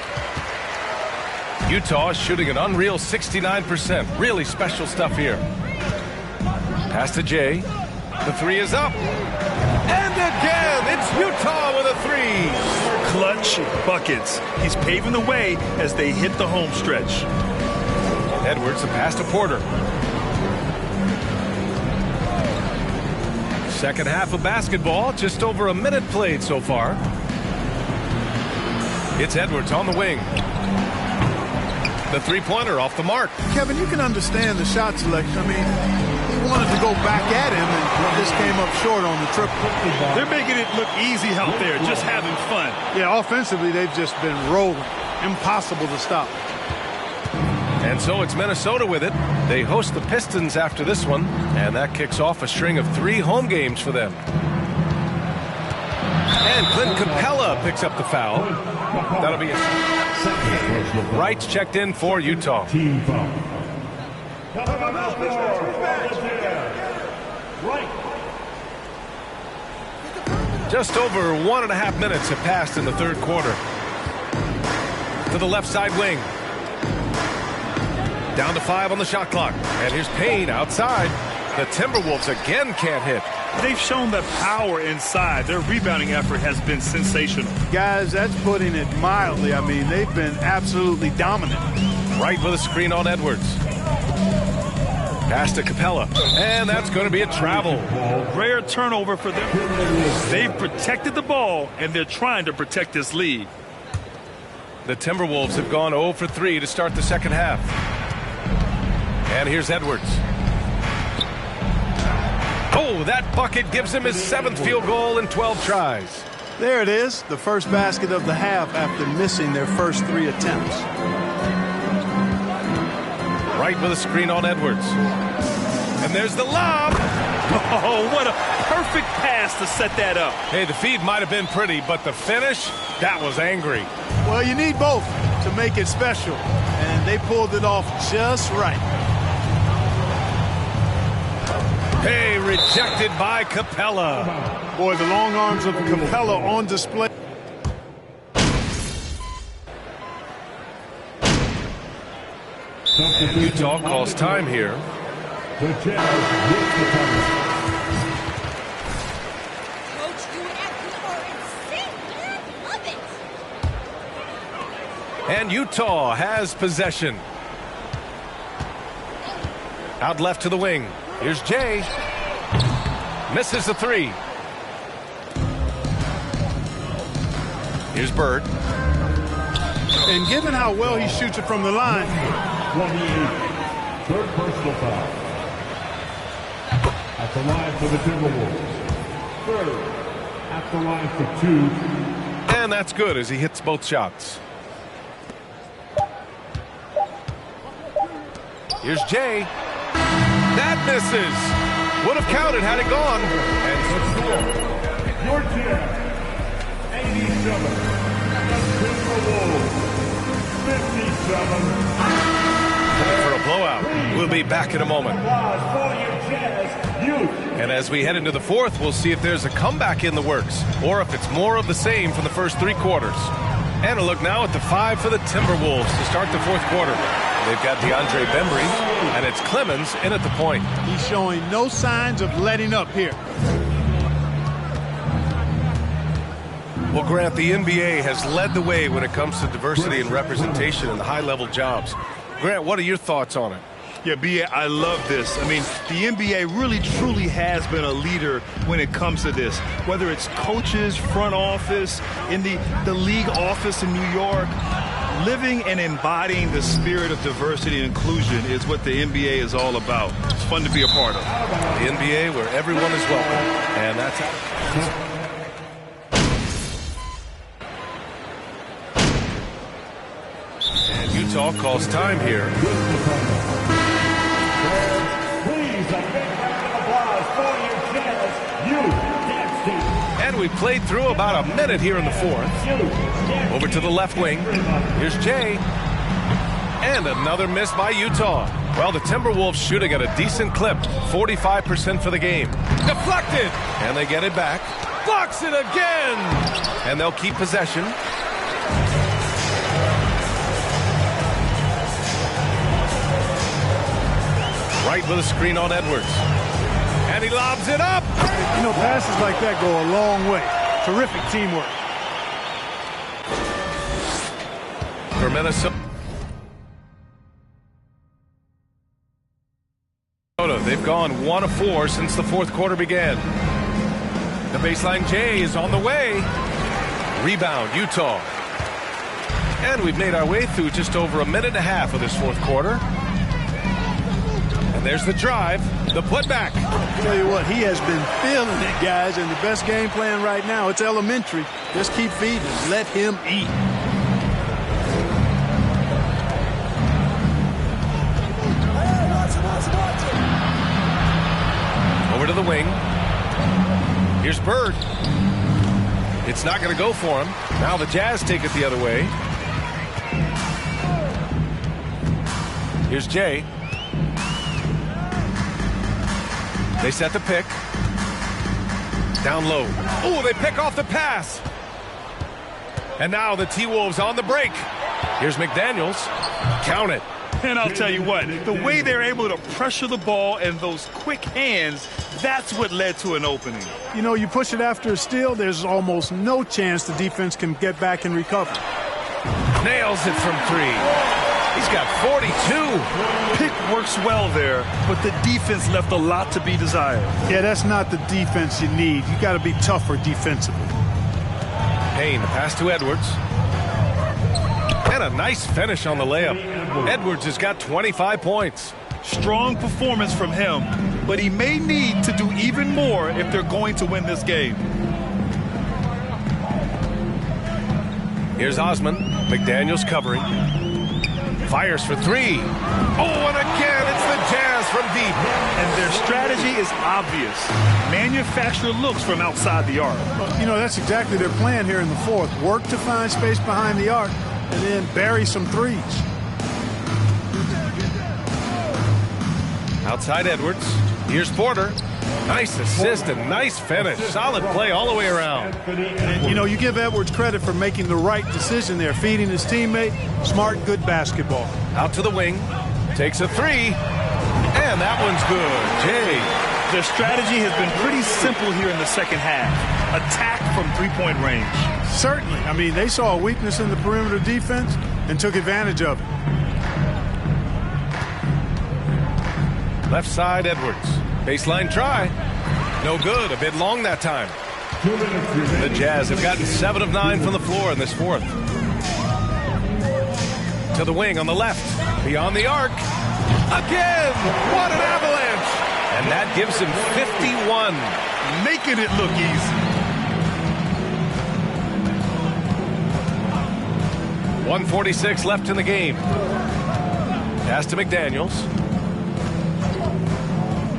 Utah is shooting an unreal 69%. Really special stuff here. Pass to Jay. The 3 is up. And again, it's Utah with a 3. Clutch buckets. He's paving the way as they hit the home stretch. Edwards, a pass to Porter. Second half of basketball, just over a minute played so far. It's Edwards on the wing. The three-pointer off the mark. Kevin, you can understand the shot selection. I mean, he wanted to go back at him and just came up short on the triple. They're making it look easy out there, just having fun. Yeah, offensively, they've just been rolling. Impossible to stop. And so it's Minnesota with it. They host the Pistons after this one, and that kicks off a string of 3 home games for them. And Clint Capella picks up the foul. That'll be a Wright's checked in for Utah. Team foul. Just over 1.5 minutes have passed in the third quarter. To the left side wing. Down to 5 on the shot clock. And here's Payne outside. The Timberwolves again can't hit. They've shown the power inside. Their rebounding effort has been sensational. Guys, that's putting it mildly. I mean, they've been absolutely dominant. Right with a screen on Edwards. Pass to Capella. And that's going to be a travel. Rare turnover for them. They've protected the ball, and they're trying to protect this lead. The Timberwolves have gone 0 for 3 to start the second half. And here's Edwards. Oh, that bucket gives him his 7th field goal in 12 tries. There it is, the first basket of the half after missing their first 3 attempts. Right with a screen on Edwards. And there's the lob. Oh, what a perfect pass to set that up. Hey, the feed might have been pretty, but the finish, that was angry. Well, you need both to make it special, and they pulled it off just right. Hey, rejected by Capella. Boy, the long arms of Capella on display. Utah calls time here. The Jazz with the cover. Coach, you are insane. I love it. And Utah has possession. Out left to the wing. Here's Jay. Misses the 3. Here's Bird. And given how well he shoots it from the line. 28. Third personal foul. At the line for the Timberwolves. Third. At the line for 2. And that's good as he hits both shots. Here's Jay. That misses. Would have counted had it gone. And your Jazz, 87. The Timberwolves, 57. For a blowout. We'll be back in a moment. And as we head into the fourth, we'll see if there's a comeback in the works or if it's more of the same from the first 3 quarters. And a look now at the 5 for the Timberwolves to start the fourth quarter. They've got DeAndre Bembry, and it's Clemens in at the point. He's showing no signs of letting up here. Well, Grant, the NBA has led the way when it comes to diversity and representation in the high-level jobs. Grant, what are your thoughts on it? Yeah, B.A., I love this. I mean, the NBA really, truly has been a leader when it comes to this. Whether it's coaches, front office, in the league office in New York, living and embodying the spirit of diversity and inclusion is what the NBA is all about. It's fun to be a part of. The NBA where everyone is welcome. And that's how. And Utah calls time here. And we played through about a minute here in the fourth. Over to the left wing. Here's Jay. And another miss by Utah. Well, the Timberwolves shooting at a decent clip. 45% for the game. Deflected. And they get it back. Blocks it again. And they'll keep possession. Right with a screen on Edwards. And he lobs it up. You know, passes like that go a long way. Terrific teamwork. For Minnesota. They've gone 1 of 4 since the fourth quarter began. The baseline J is on the way. Rebound, Utah. And we've made our way through just over a minute and a half of this fourth quarter. And there's the drive, the putback. Tell you what, he has been feeling it, guys, and the best game plan right now, it's elementary. Just keep feeding him. Let him eat. Over to the wing. Here's Bird. It's not going to go for him. Now the Jazz take it the other way. Here's Jay. They set the pick. Down low. Oh, they pick off the pass. And now the T-Wolves on the break. Here's McDaniels. Count it. And I'll tell you what, the way they're able to pressure the ball and those quick hands, that's what led to an opening. You know, you push it after a steal, there's almost no chance the defense can get back and recover. Nails it from 3. He's got 42. Pick works well there, but the defense left a lot to be desired. Yeah, that's not the defense you need. You got to be tougher defensively. Payne, the pass to Edwards. And a nice finish on the layup. Edwards has got 25 points. Strong performance from him, but he may need to do even more if they're going to win this game. Here's Osman. McDaniels covering. Fires for 3. Oh, and again, it's the Jazz from deep. And their strategy is obvious. Manufacture looks from outside the arc. Well, you know, that's exactly their plan here in the fourth. Work to find space behind the arc and then bury some threes. Outside Edwards. Here's Porter. Nice assist and nice finish. Solid play all the way around. And, you know, you give Edwards credit for making the right decision there, feeding his teammate. Smart, good basketball. Out to the wing. Takes a 3. And that one's good. Jay. Their strategy has been pretty simple here in the second half. Attack from three-point range. Certainly. I mean, they saw a weakness in the perimeter defense and took advantage of it. Left side, Edwards. Baseline try. No good. A bit long that time. The Jazz have gotten 7 of 9 from the floor in this fourth. To the wing on the left. Beyond the arc. Again! What an avalanche! And that gives him 51. Making it look easy. 1:46 left in the game. Pass to McDaniels.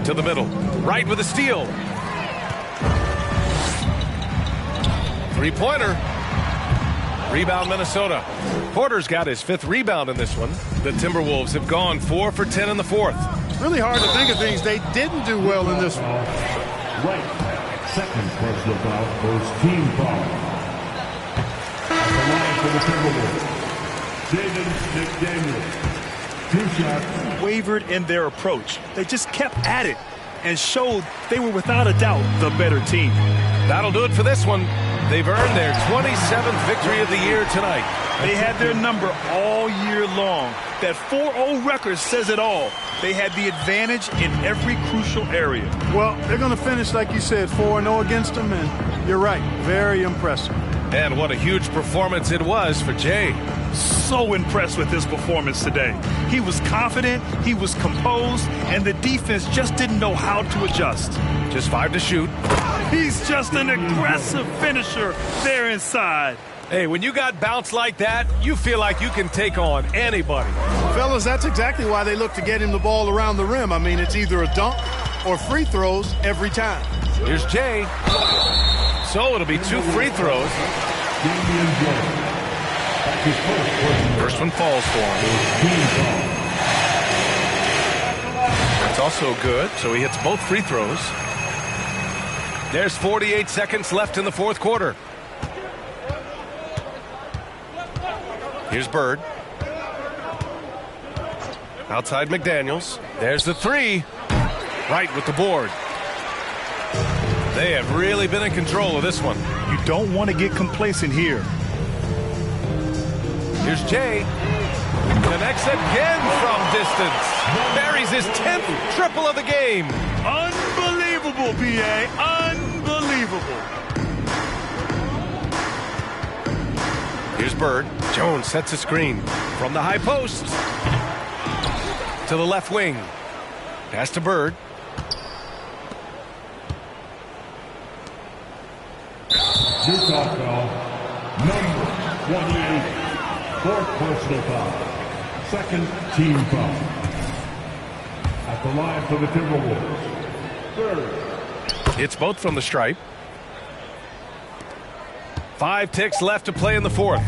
To the middle. Right with a steal. Three-pointer. Rebound Minnesota. Porter's got his 5th rebound in this one. The Timberwolves have gone 4 for 10 in the fourth. It's really hard to think of things they didn't do well in this one. Right. Second personal foul, first team foul. At the line for the Timberwolves, Jaden McDaniels. 2 shots. Wavered in their approach. They just kept at it and showed they were without a doubt the better team. That'll do it for this one. They've earned their 27th victory of the year tonight. They had their number all year long. That 4-0 record says it all. They had the advantage in every crucial area. Well, they're going to finish, like you said, 4-0 against them, and you're right, very impressive. And what a huge performance it was for Jay. So impressed with his performance today. He was confident, he was composed, and the defense just didn't know how to adjust. Just 5 to shoot. He's just an aggressive finisher there inside. Hey, when you got bounce like that, you feel like you can take on anybody. Fellas, that's exactly why they look to get him the ball around the rim. I mean, it's either a dunk or free throws every time. Here's Jay. So it'll be 2 free throws. First one falls for him. It's also good, so he hits both free throws. There's 48 seconds left in the fourth quarter. Here's Bird. Outside McDaniels. There's the 3. Right with the board. They have really been in control of this one. You don't want to get complacent here. Here's Jay. Connects again from distance. Buries his 10th triple of the game. Unbelievable, PA. Unbelievable. Here's Bird. Jones sets a screen from the high post to the left wing. Pass to Bird. Utah foul, number 28. Fourth personal foul. Second team foul. At the line for the Timberwolves. Third. It's both from the stripe. 5 ticks left to play in the fourth.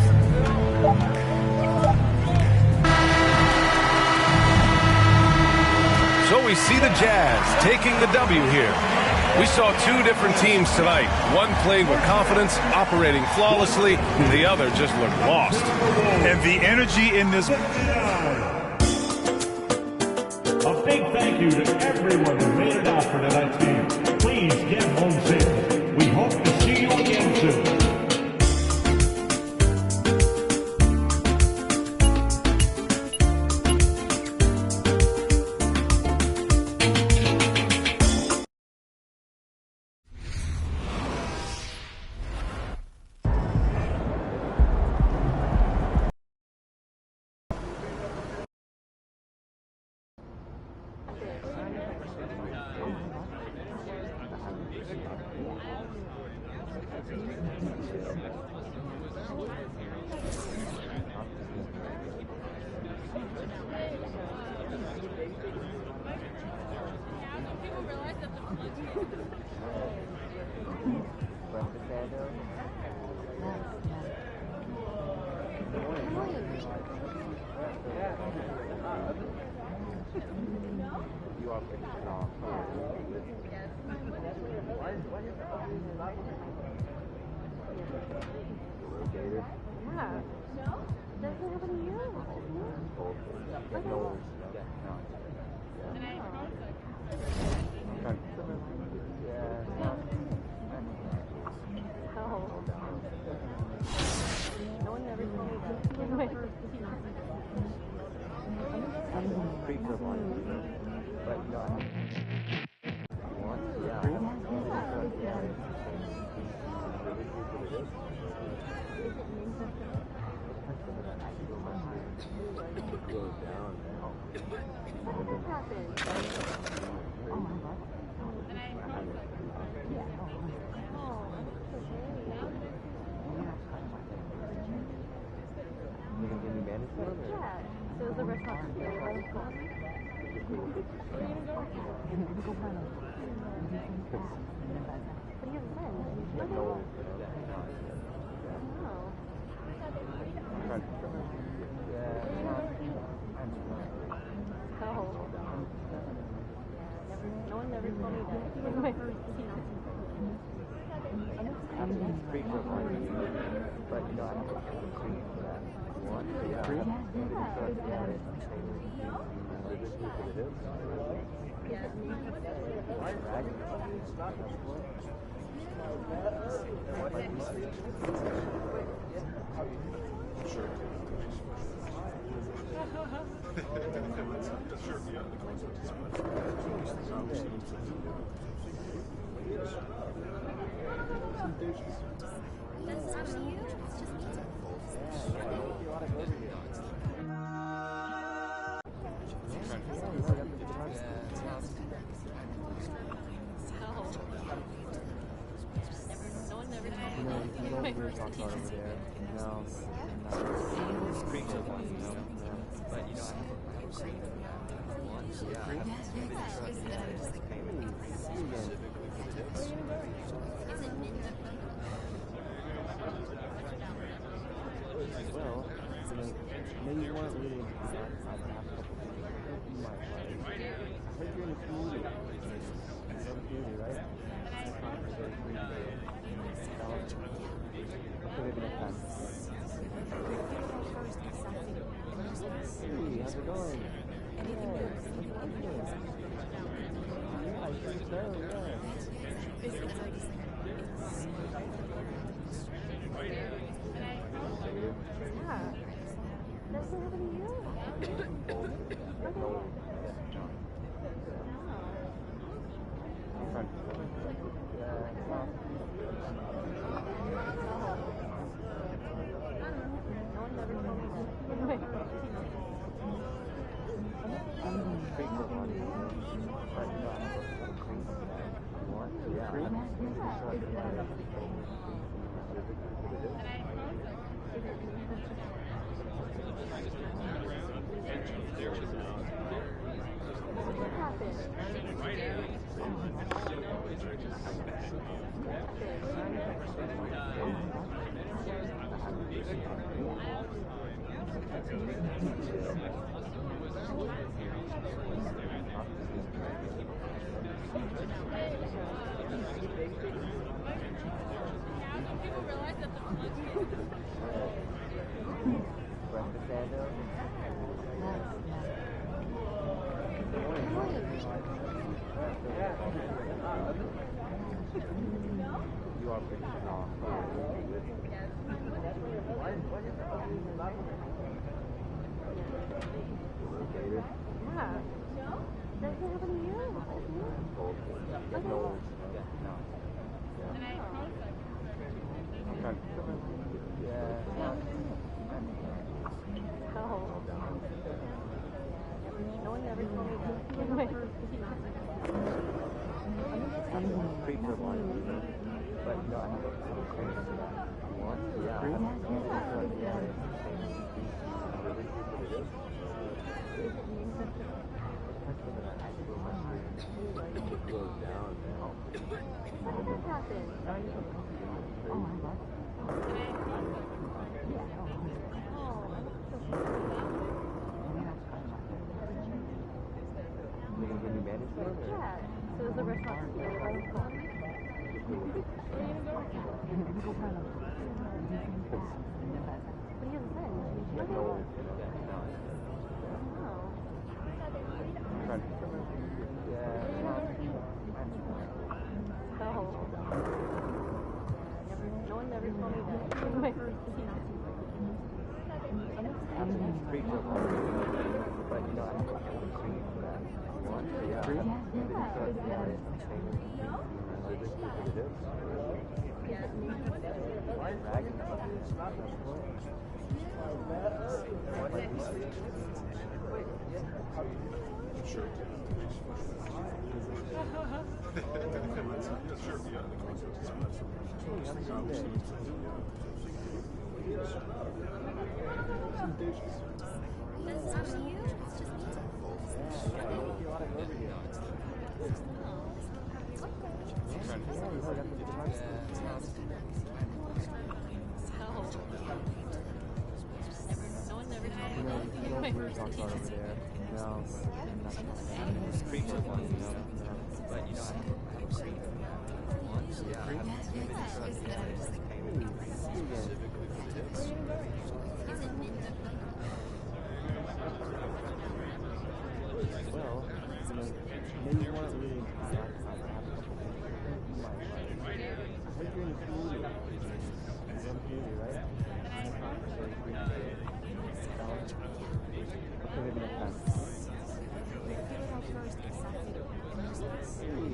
So we see the Jazz taking the W here. We saw 2 different teams tonight. One played with confidence, operating flawlessly. The other just looked lost. And the energy in this... A big thank you to everyone who made it out for tonight's game. Please get home safe. We hope to see you again soon.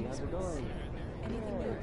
How's it going? Anything new?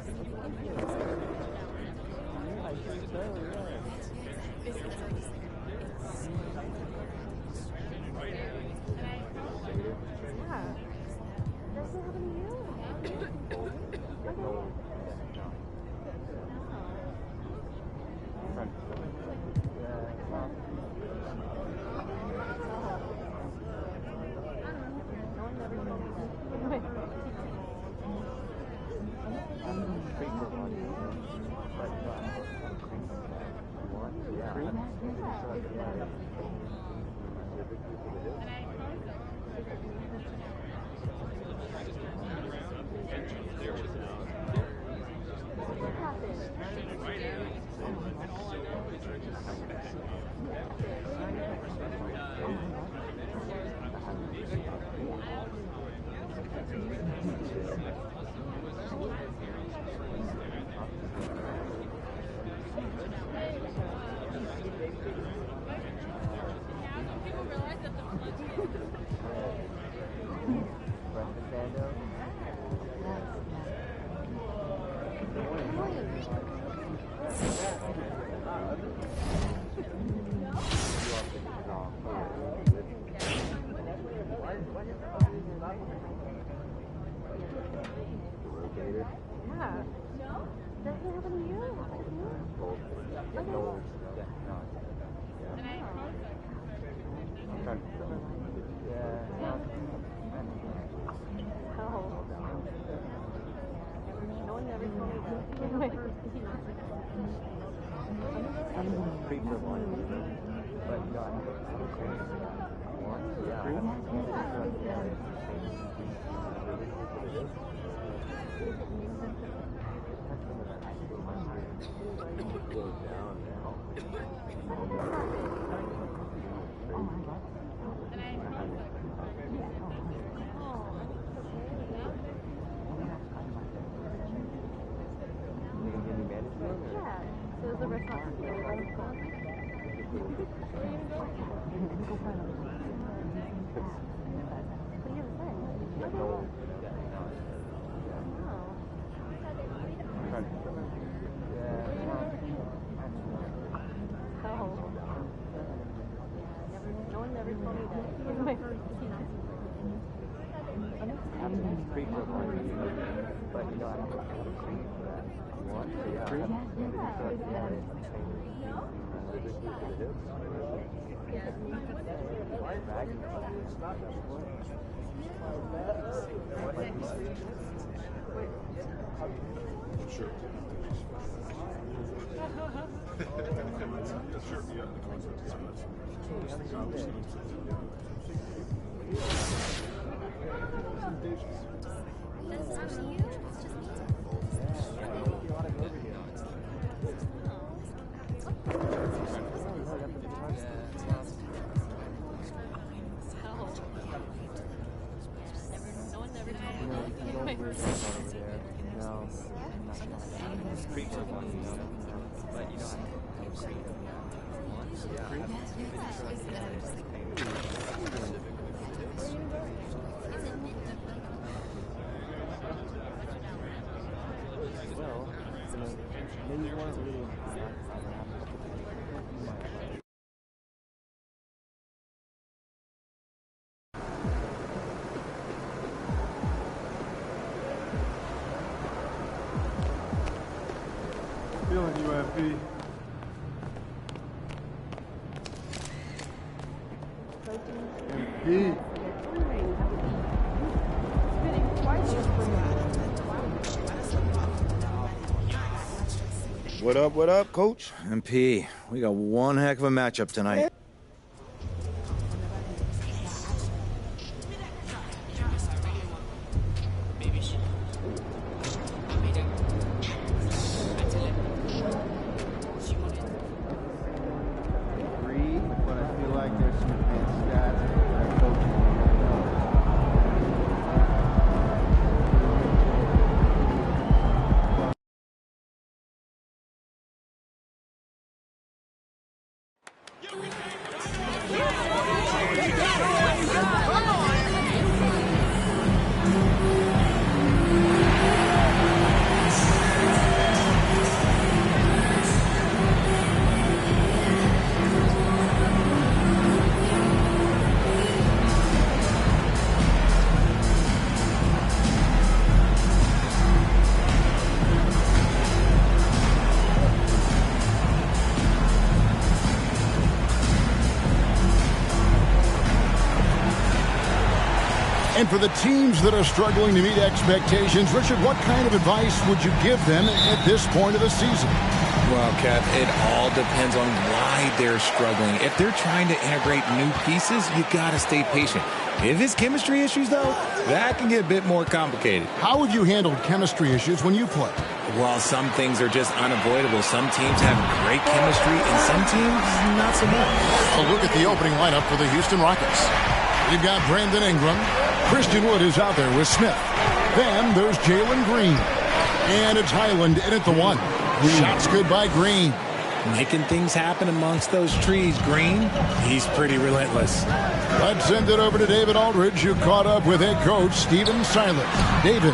I think so, Feeling you, MP. MP. What up, Coach? MP, we got one heck of a matchup tonight. And for the teams that are struggling to meet expectations, Richard, what kind of advice would you give them at this point of the season? Well, Kev, it all depends on why they're struggling. If they're trying to integrate new pieces, you got to stay patient. If it's chemistry issues, though, that can get a bit more complicated. How have you handled chemistry issues when you play? Well, some things are just unavoidable. Some teams have great chemistry, and some teams not so much. A look at the opening lineup for the Houston Rockets. We've got Brandon Ingram. Christian Wood is out there with Smith. Then there's Jalen Green. And it's Highland in at the 1. Shots good by Green. Making things happen amongst those trees, Green. He's pretty relentless. Let's send it over to David Aldridge, who caught up with head coach Stephen Silas. David.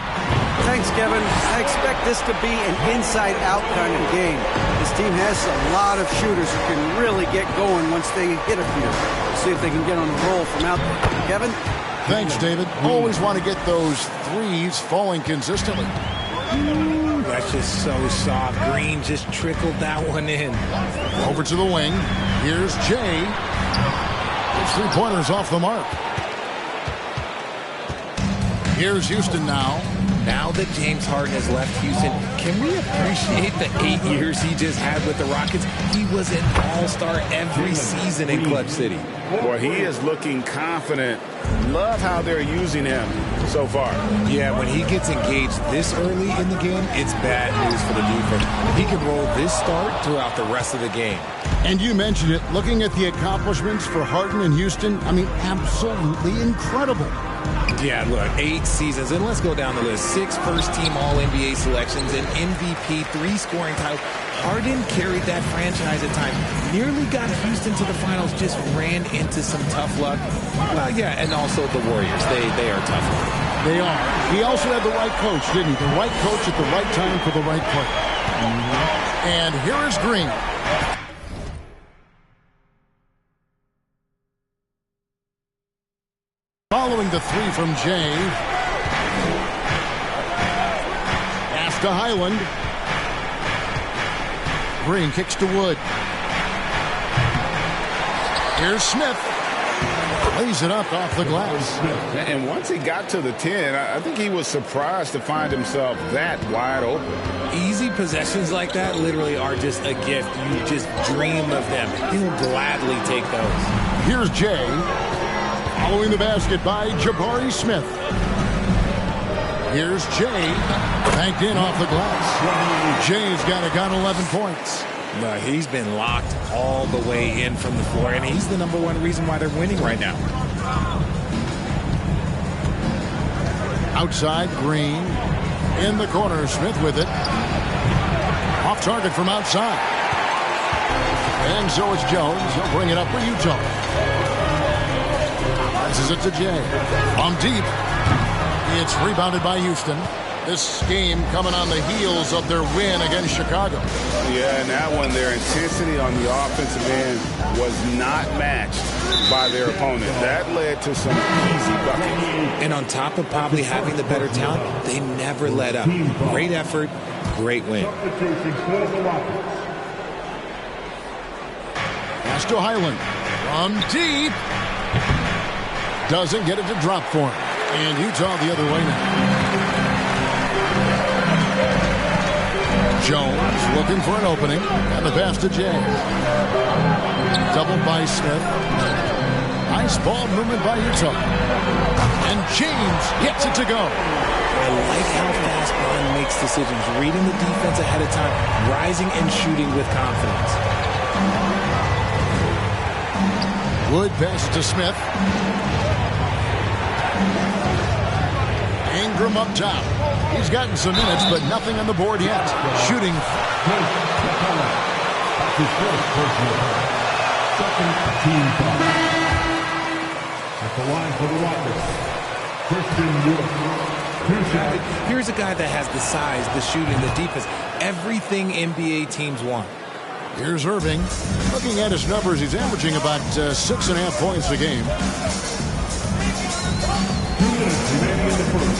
Thanks, Kevin. I expect this to be an inside-out kind of game. This team has a lot of shooters who can really get going once they hit a few. We'll see if they can get on the roll from out there. Kevin? Thanks, David. Always want to get those threes falling consistently. That's just so soft. Green just trickled that one in. Over to the wing. Here's Jay. His three-pointers off the mark. Here's Houston now. Now that James Harden has left Houston, can we appreciate the 8 years he just had with the Rockets? He was an all-star every season in Clutch City. Boy, he is looking confident. Love how they're using him so far. Yeah, when he gets engaged this early in the game, it's bad news for the defense. He can roll this start throughout the rest of the game. And you mentioned it, looking at the accomplishments for Harden in Houston, I mean, absolutely incredible. Yeah, look, 8 seasons, and let's go down the list. 6 first-team All-NBA selections, an MVP, 3 scoring titles. Harden carried that franchise at times. Nearly got Houston to the finals, just ran into some tough luck. Well, yeah, and also the Warriors. They are tough luck. They are. He also had the right coach, didn't he? The right coach at the right time for the right player. And here is Green. Following the 3 from Jay. Pass to Highland. Green kicks to Wood. Here's Smith. Lays it up off the glass. And once he got to the 10, I think he was surprised to find himself that wide open. Easy possessions like that literally are just a gift. You just dream of them. He'll gladly take those. Here's Jay. Following the basket by Jabari Smith. Here's Jay. Banked in off the glass. Jay's got 11 points. He's been locked all the way in from the floor, and he's the #1 reason why they're winning right now. Outside, Green. In the corner, Smith with it. Off target from outside. And so it's Jones. He'll bring it up for Utah. Passes it to Jay. From deep. It's rebounded by Houston. This game coming on the heels of their win against Chicago. Yeah, and that one, their intensity on the offensive end was not matched by their opponent. That led to some easy buckets. And on top of probably having the better talent, they never let up. Great effort, great win. Pass to Highland. From deep. Doesn't get it to drop for him. And Utah the other way now. Jones looking for an opening. And the pass to Jay. Doubled by Smith. Nice ball movement by Utah. And James gets it to go. I like how fast Bond makes decisions. Reading the defense ahead of time. Rising and shooting with confidence. Wood pass to Smith. Ingram up top. He's gotten some minutes, but nothing on the board yet. Shooting. the line for the Rockets, Christian Wood. 2 shots. Here's a guy that has the size, the shooting, the defense, everything NBA teams want. Here's Irving. Looking at his numbers, he's averaging about 6.5 points a game. 2 minutes remaining in the first.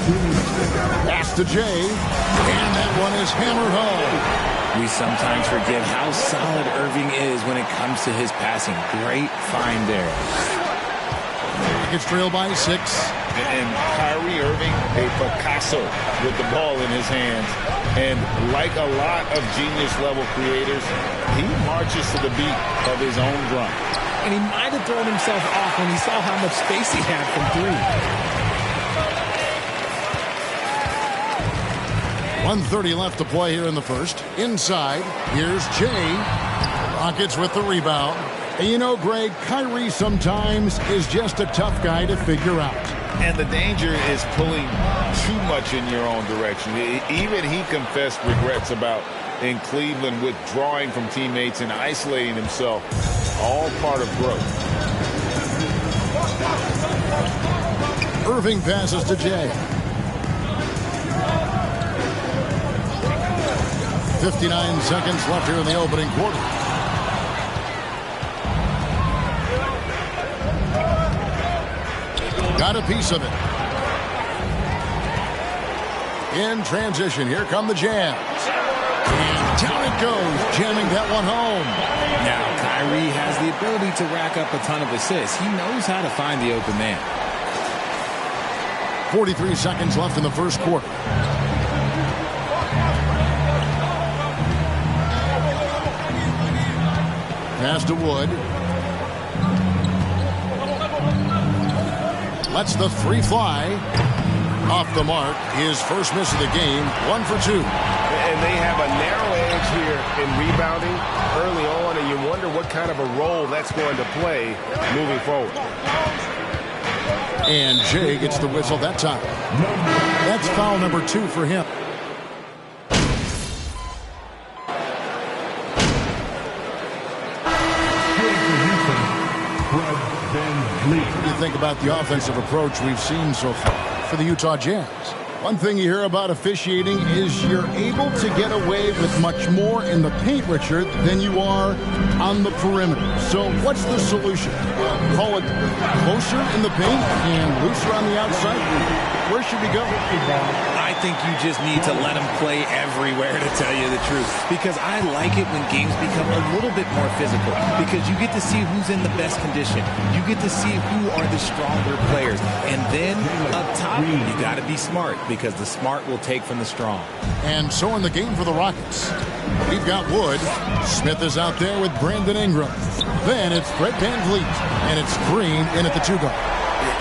2 minutes. Pass to Jay, and that one is hammered home. We sometimes forget how solid Irving is when it comes to his passing. Great find there. Gets trailed by 6. And Kyrie Irving, a Picasso with the ball in his hands. And like a lot of genius-level creators, he marches to the beat of his own drum. And he might have thrown himself off when he saw how much space he had from 3. 1:30 left to play here in the first. Inside, here's Jay. Rockets with the rebound. And you know, Greg, Kyrie sometimes is just a tough guy to figure out. And the danger is pulling too much in your own direction. Even he confessed regrets about in Cleveland withdrawing from teammates and isolating himself. All part of growth. Irving passes to Jay. 59 seconds left here in the opening quarter. Got a piece of it. In transition, here come the Jazz. And down it goes, jamming that one home. Now, Kyrie has the ability to rack up a ton of assists. He knows how to find the open man. 43 seconds left in the first quarter. Pass to Wood. Lets the 3 fly. Off the mark. His first miss of the game. 1 for 2. And they have a narrow edge here in rebounding early on, and you wonder what kind of a role that's going to play moving forward. And Jay gets the whistle that time. That's foul number 2 for him. You think about the offensive approach we've seen so far for the Utah Jazz. One thing you hear about officiating is you're able to get away with much more in the paint, Richard, than you are on the perimeter. So what's the solution? Call it closer in the paint and looser on the outside? Where should we go? I think you just need to let him play everywhere, to tell you the truth. Because I like it when games become a little bit more physical. Because you get to see who's in the best condition. You get to see who are the stronger players. And then up top, you got to be smart. Because the smart will take from the strong. And so in the game for the Rockets, we've got Wood. Smith is out there with Brandon Ingram. Then it's Fred VanVleet. And it's Green in at the 2-guard.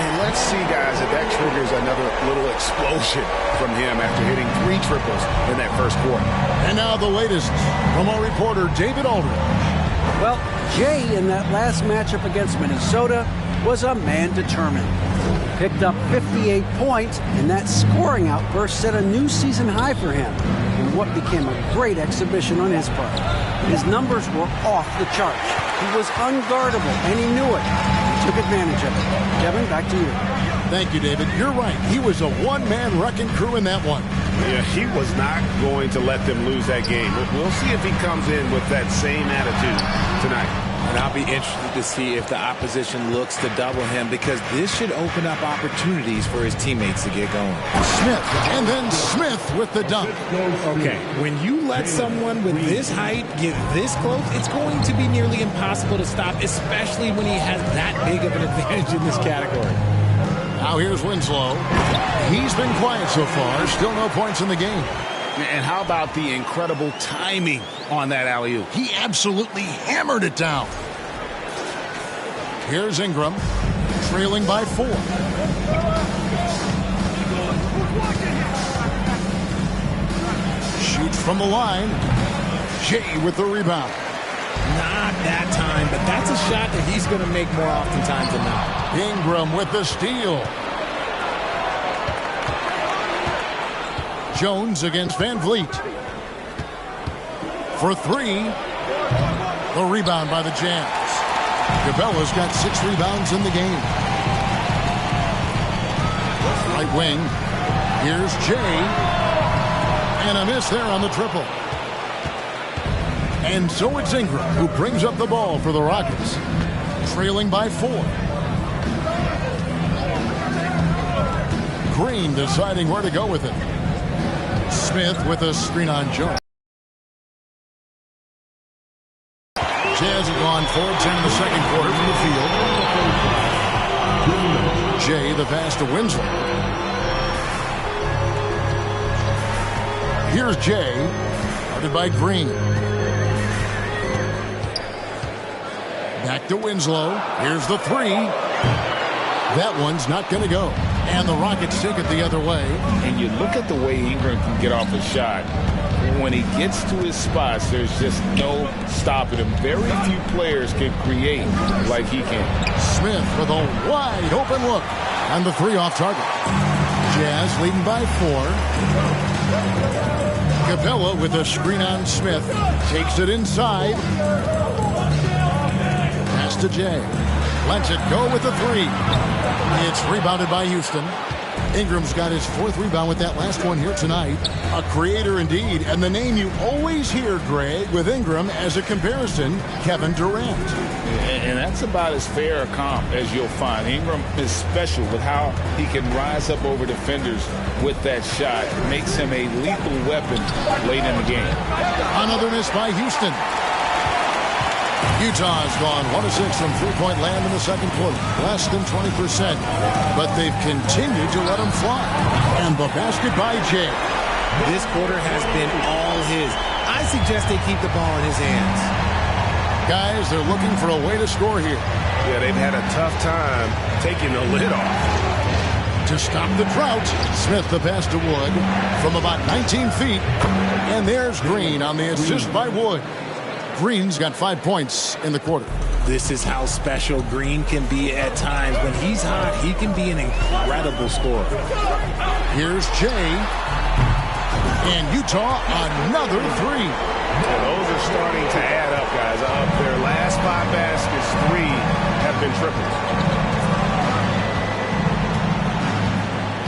And let's see, guys, if that triggers another little explosion from him after hitting 3 triples in that first quarter. And now the latest from our reporter, David Aldridge. Well, Jay in that last matchup against Minnesota was a man determined. Picked up 58 points, and that scoring outburst set a new season high for him in what became a great exhibition on his part. His numbers were off the charts. He was unguardable, and he knew it. Took advantage of it. Kevin, back to you. Thank you, David. You're right. He was a one-man wrecking crew in that one. Yeah, he was not going to let them lose that game. We'll see if he comes in with that same attitude tonight. And I'll be interested to see if the opposition looks to double him, because this should open up opportunities for his teammates to get going. Smith, and then Smith with the dunk. Okay, when you let someone with this height get this close, it's going to be nearly impossible to stop, especially when he has that big of an advantage in this category. Now here's Winslow. He's been quiet so far. Still no points in the game. And how about the incredible timing on that alley-oop? He absolutely hammered it down. Here's Ingram, trailing by 4. Shoots from the line. Jay with the rebound. Not that time, but that's a shot that he's going to make more oftentimes than not. Ingram with the steal. Jones against VanVleet. For 3. The rebound by the Jazz. Capella's got 6 rebounds in the game. Right wing. Here's Jay. And a miss there on the triple. And so it's Ingram who brings up the ball for the Rockets. Trailing by 4. Green deciding where to go with it. Smith with a screen on Jones. Jazz have gone 4-10 in the second quarter from the field. Jay the pass to Winslow. Here's Jay, guarded by Green. Back to Winslow. Here's the 3. That one's not going to go. And the Rockets take it the other way. And you look at the way Ingram can get off a shot. When he gets to his spots, there's just no stopping him. Very few players can create like he can. Smith with a wide open look. And the 3 off target. Jazz leading by 4. Capella with a screen on Smith. Takes it inside. Pass to Jay. Lets it go with the 3. It's rebounded by Houston. Ingram's got his 4th rebound with that last one here tonight. A creator indeed, and the name you always hear, Greg, with Ingram as a comparison, Kevin Durant. And that's about as fair a comp as you'll find. Ingram is special with how he can rise up over defenders with that shot. It makes him a lethal weapon late in the game. Another miss by Houston. Utah's gone 1 of 6 from three-point land in the second quarter. Less than 20%. But they've continued to let them fly. And the basket by Jay. This quarter has been all his. I suggest they keep the ball in his hands. Guys, they're looking for a way to score here. Yeah, they've had a tough time taking the lid off. To stop the drought, Smith the pass to Wood from about 19 feet. And there's Green on the assist by Wood. Green's got 5 points in the quarter. This is how special Green can be at times. When he's hot, he can be an incredible scorer. Here's Jay. And Utah, another 3. And those are starting to add up, guys. Of their last 5 baskets, 3 have been triples.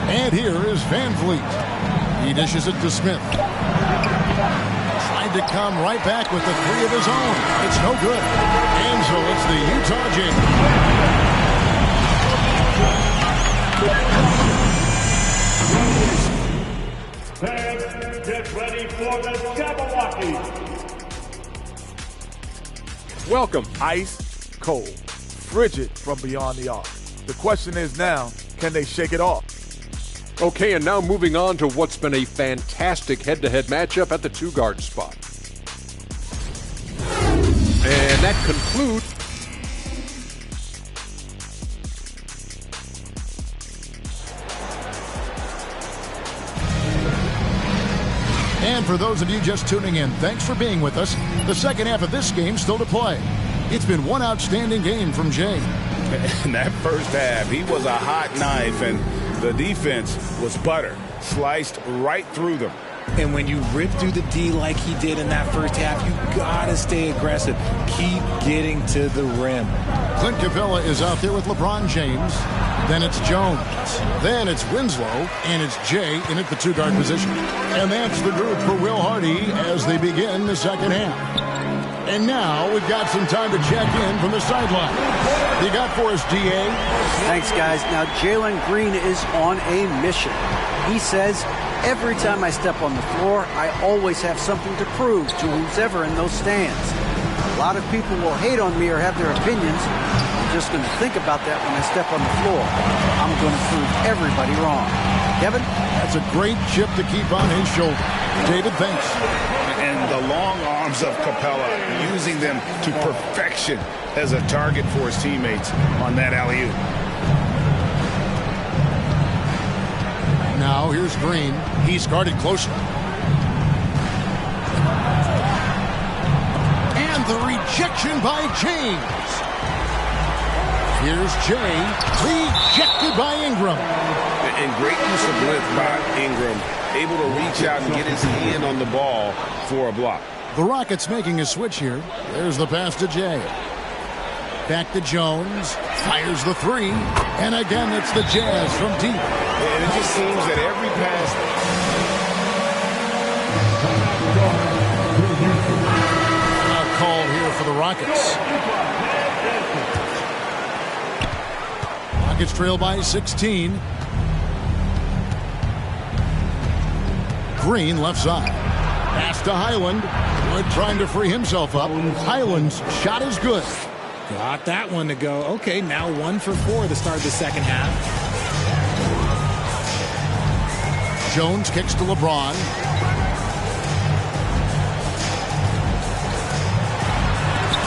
And here is Van Vliet. He dishes it to Smith. To come right back with the 3 of his own. It's no good. And so it's the Utah Fans, get ready for the Jabberwocky. Welcome. Ice cold. Frigid from beyond the arc. The question is now, can they shake it off? Okay, and now moving on to what's been a fantastic head-to-head matchup at the 2-guard spot. And that concludes. And for those of you just tuning in, thanks for being with us. The second half of this game still to play. It's been one outstanding game from Jay. In that first half, he was a hot knife, and the defense was butter, sliced right through them. And when you rip through the D like he did in that first half, you gotta stay aggressive. Keep getting to the rim. Clint Capella is out there with LeBron James. Then it's Jones. Then it's Winslow. And it's Jay in at the 2-guard position. And that's the group for Will Hardy as they begin the second half. And now we've got some time to check in from the sideline. You got for us, DA? Thanks, guys. Now, Jalen Green is on a mission. He says, every time I step on the floor, I always have something to prove to who's ever in those stands. A lot of people will hate on me or have their opinions. I'm just going to think about that when I step on the floor. I'm going to prove everybody wrong. Kevin? That's a great chip to keep on his shoulder. David, thanks. And the long arms of Capella, using them to perfection as a target for his teammates on that alley-oop. Now here's Green. He's guarded closely. And the rejection by James. Here's Jay. Rejected by Ingram. And great use of length by Ingram. Able to reach out and get his hand on the ball for a block. The Rockets making a switch here. There's the pass to Jay. back to Jones. Fires the three. And again, it's the Jazz from deep. And it just seems that every pass... Now called here for the Rockets. Rockets trail by 16. Green left side. Pass to Highland. Wood trying to free himself up. Highland's shot is good. Got that one to go. Okay, now 1 for 4 to start the second half. Jones kicks to LeBron.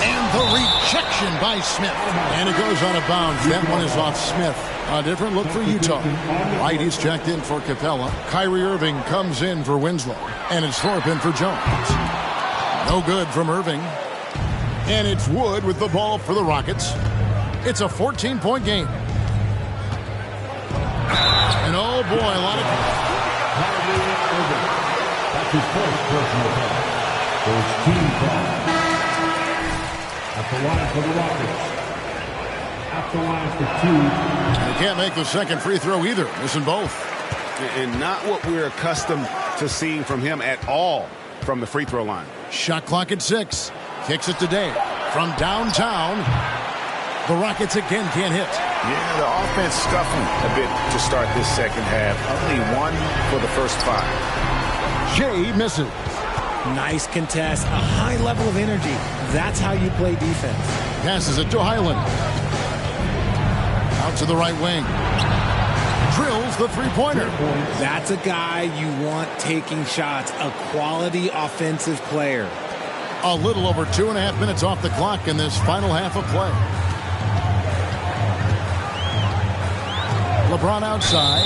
And the rejection by Smith. And it goes out of bounds. That one is off Smith. A different look for Utah. Right, he's checked in for Capella. Kyrie Irving comes in for Winslow. And it's Thorpe in for Jones. No good from Irving. And it's Wood with the ball for the Rockets. It's a 14-point game. And oh boy, a lot of... That's his first personal foul. First team foul. At the line for the Rockets. At the line for 2. He can't make the second free throw either. Missing both. And not what we're accustomed to seeing from him at all from the free throw line. Shot clock at 6. Kicks it today from downtown. The Rockets again can't hit. Yeah, the offense scuffling a bit to start this second half. Only 1 for the first 5. Jay misses. Nice contest, a high level of energy. That's how you play defense. Passes it to Highland. Out to the right wing. Drills the three-pointer. That's a guy you want taking shots, a quality offensive player. A little over 2.5 minutes off the clock in this final half of play. LeBron outside.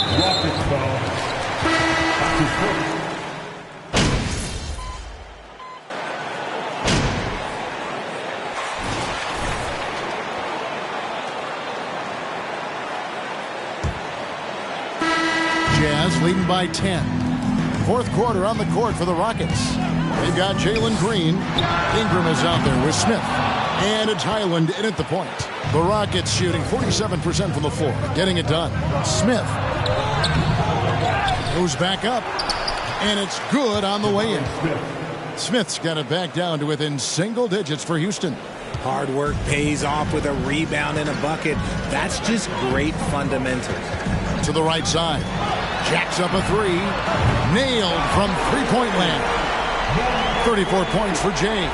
Jazz leading by 10. Fourth quarter on the court for the Rockets. They've got Jalen Green. Ingram is out there with Smith. And it's Highland in at the point. The Rockets shooting 47% from the floor. Getting it done. Smith goes back up. And it's good on the way in. Smith's got it back down to within single digits for Houston. Hard work pays off with a rebound and a bucket. That's just great fundamentals. To the right side. Jacks up a three. Nailed from three-point land. 34 points for Jay.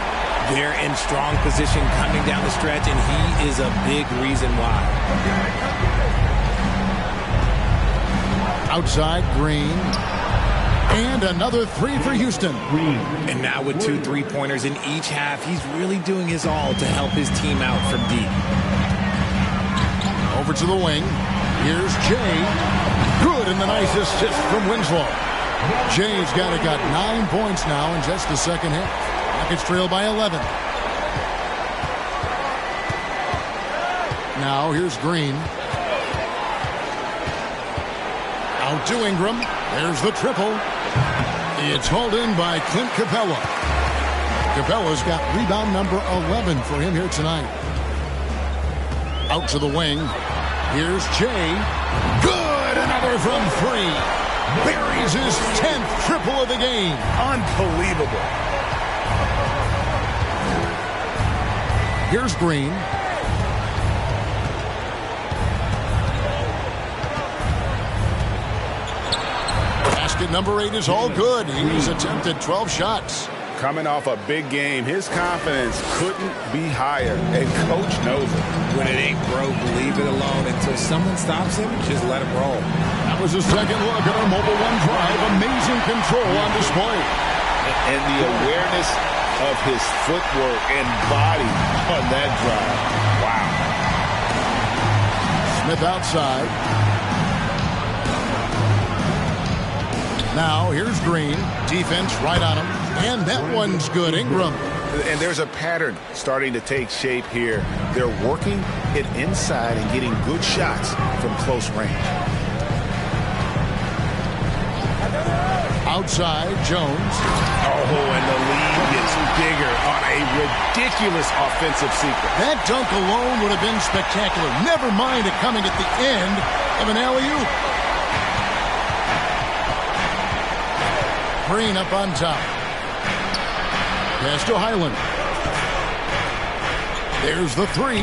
They're in strong position coming down the stretch, and he is a big reason why. Outside, Green. And another three for Houston. And now with 2 3-pointers in each half, he's really doing his all to help his team out from deep. Over to the wing. Here's Jay. Good, and the nice assist from Winslow. Jay's got 9 points now in just the second half. Rockets trail by 11. Now here's Green. Out to Ingram. There's the triple. It's hauled in by Clint Capella. Capella's got rebound number 11 for him here tonight. Out to the wing. Here's Jay. Good! Another from 3. Buries his 10th triple of the game. Unbelievable. Here's Green. Basket number 8 is all good. He's attempted 12 shots. Coming off a big game, his confidence couldn't be higher, and coach knows it. When it ain't broke, leave it alone until someone stops him. Just let him roll. That was a second look at our Mobile One drive. Amazing control on display. And the awareness of his footwork and body on that drive. Wow. Smith outside. Now here's Green. Defense right on him. And that one's good. Ingram. And there's a pattern starting to take shape here. They're working it inside and getting good shots from close range. Outside, Jones. Oh, and the lead gets bigger on a ridiculous offensive sequence. That dunk alone would have been spectacular. Never mind it coming at the end of an alley-oop. Green up on top. Pass to Highland. There's the three.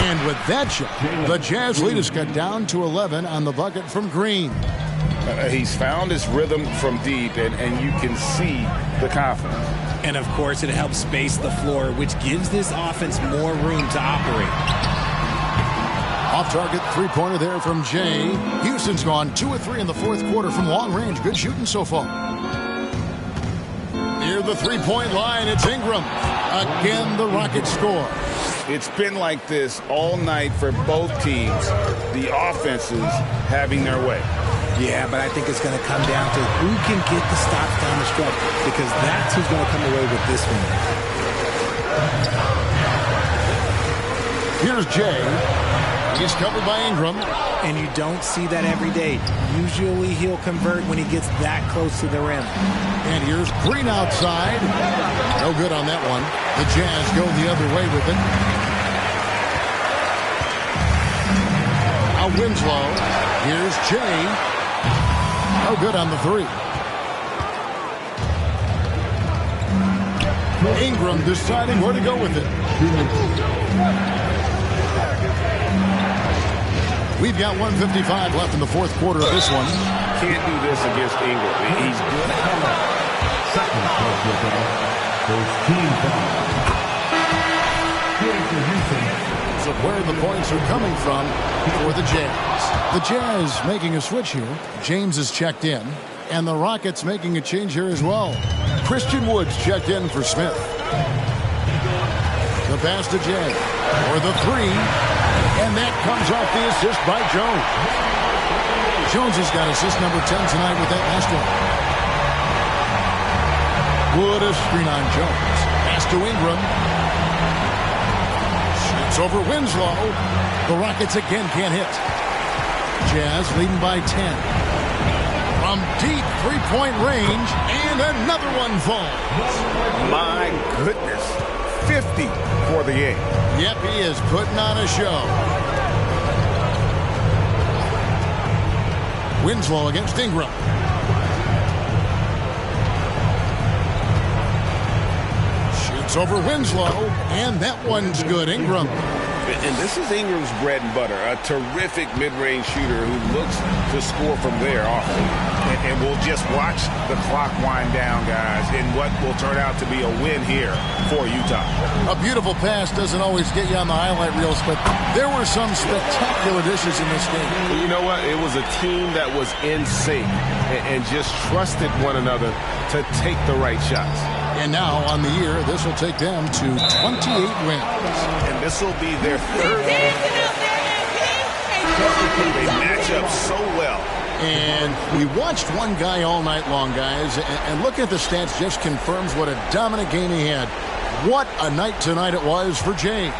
And with that shot, the Jazz lead is cut down to 11 on the bucket from Green. He's found his rhythm from deep, and you can see the confidence. And, of course, it helps space the floor, which gives this offense more room to operate. Off-target three-pointer there from Jay. Houston's gone 2 of 3 in the fourth quarter from long range. Good shooting so far. Near the three-point line, it's Ingram. Again, the Rockets score. It's been like this all night for both teams. The offenses having their way. Yeah, but I think it's going to come down to who can get the stops down the stretch, because that's who's going to come away with this one. Here's Jay. He's covered by Ingram. And you don't see that every day. Usually he'll convert when he gets that close to the rim. And here's Green outside. No good on that one. The Jazz go the other way with it. Now Winslow. Here's Jay. No good on the three. Ingram deciding where to go with it. We've got 1:55 left in the fourth quarter of this one. Can't do this against Ingram. He's good. Second personal foul. First team foul. So where the points are coming from for the Jazz. The Jazz making a switch here. James is checked in. And the Rockets making a change here as well. Christian Woods checked in for Smith. The pass to Jay. For the three. And that comes off the assist by Jones. Jones has got assist number 10 tonight with that last one. Wood a screen on Jones. Pass to Ingram. Shoots over Winslow. The Rockets again can't hit. Jazz leading by 10. From deep three-point range, and another one falls. My goodness. 50 for the game. Yep, he is putting on a show. Winslow against Ingram. Shoots over Winslow, and that one's good. Ingram. And this is Ingram's bread and butter, a terrific mid-range shooter who looks to score from there often. And we'll just watch the clock wind down, guys, in what will turn out to be a win here for Utah. A beautiful pass doesn't always get you on the highlight reels, but there were some spectacular dishes in this game. You know what? It was a team that was in sync and just trusted one another to take the right shots. And now, on the year, this will take them to 28 wins. And this will be their third. They match up so well. And we watched one guy all night long, guys, and looking at the stats just confirms what a dominant game he had. What a night tonight it was for Jay.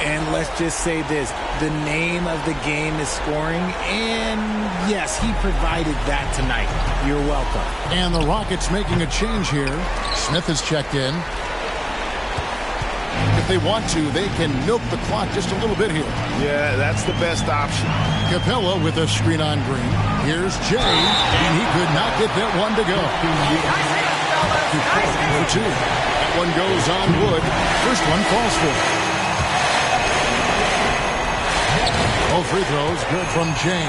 And let's just say this, the name of the game is scoring, and yes, he provided that tonight. You're welcome. And the Rockets making a change here. Smith has checked in. If they want to, they can milk the clock just a little bit here. Yeah, that's the best option. Capella with a screen on Green. Here's Jay, and he could not get that one to go. For two. That one goes on Wood. First one falls for him. All free throws good from Jay.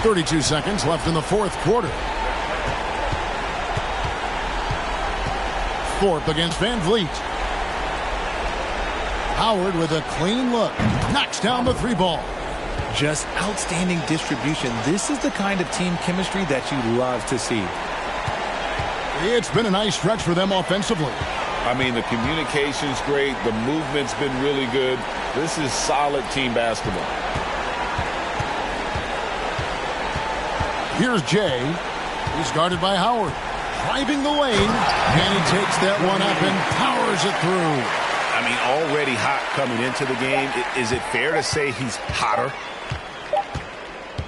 32 seconds left in the fourth quarter. Thorpe against Van Vliet. Howard with a clean look. Knocks down the three ball. Just outstanding distribution. This is the kind of team chemistry that you love to see. It's been a nice stretch for them offensively. I mean, the communication's great. The movement's been really good. This is solid team basketball. Here's Jay. He's guarded by Howard. Driving the lane, and he takes that one up and powers it through. I mean, already hot coming into the game. Is it fair to say he's hotter?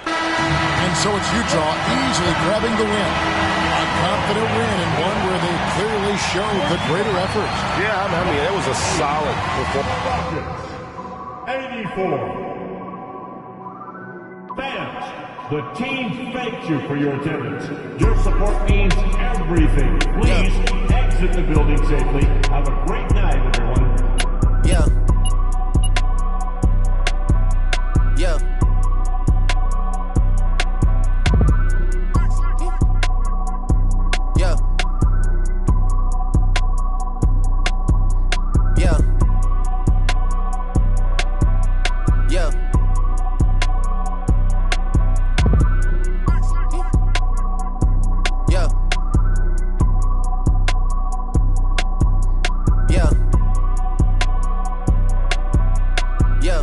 And And so it's Utah easily grabbing the win. A confident win and one where they clearly showed the greater effort. Yeah, I mean, it was a solid performance. 84. Fans, the team thanks you for your attendance. Your support means everything. Please exit the building safely. Have a great night, everyone. Yeah. Yeah. Yeah. Yeah. Yeah. Yeah. Yeah. Yeah.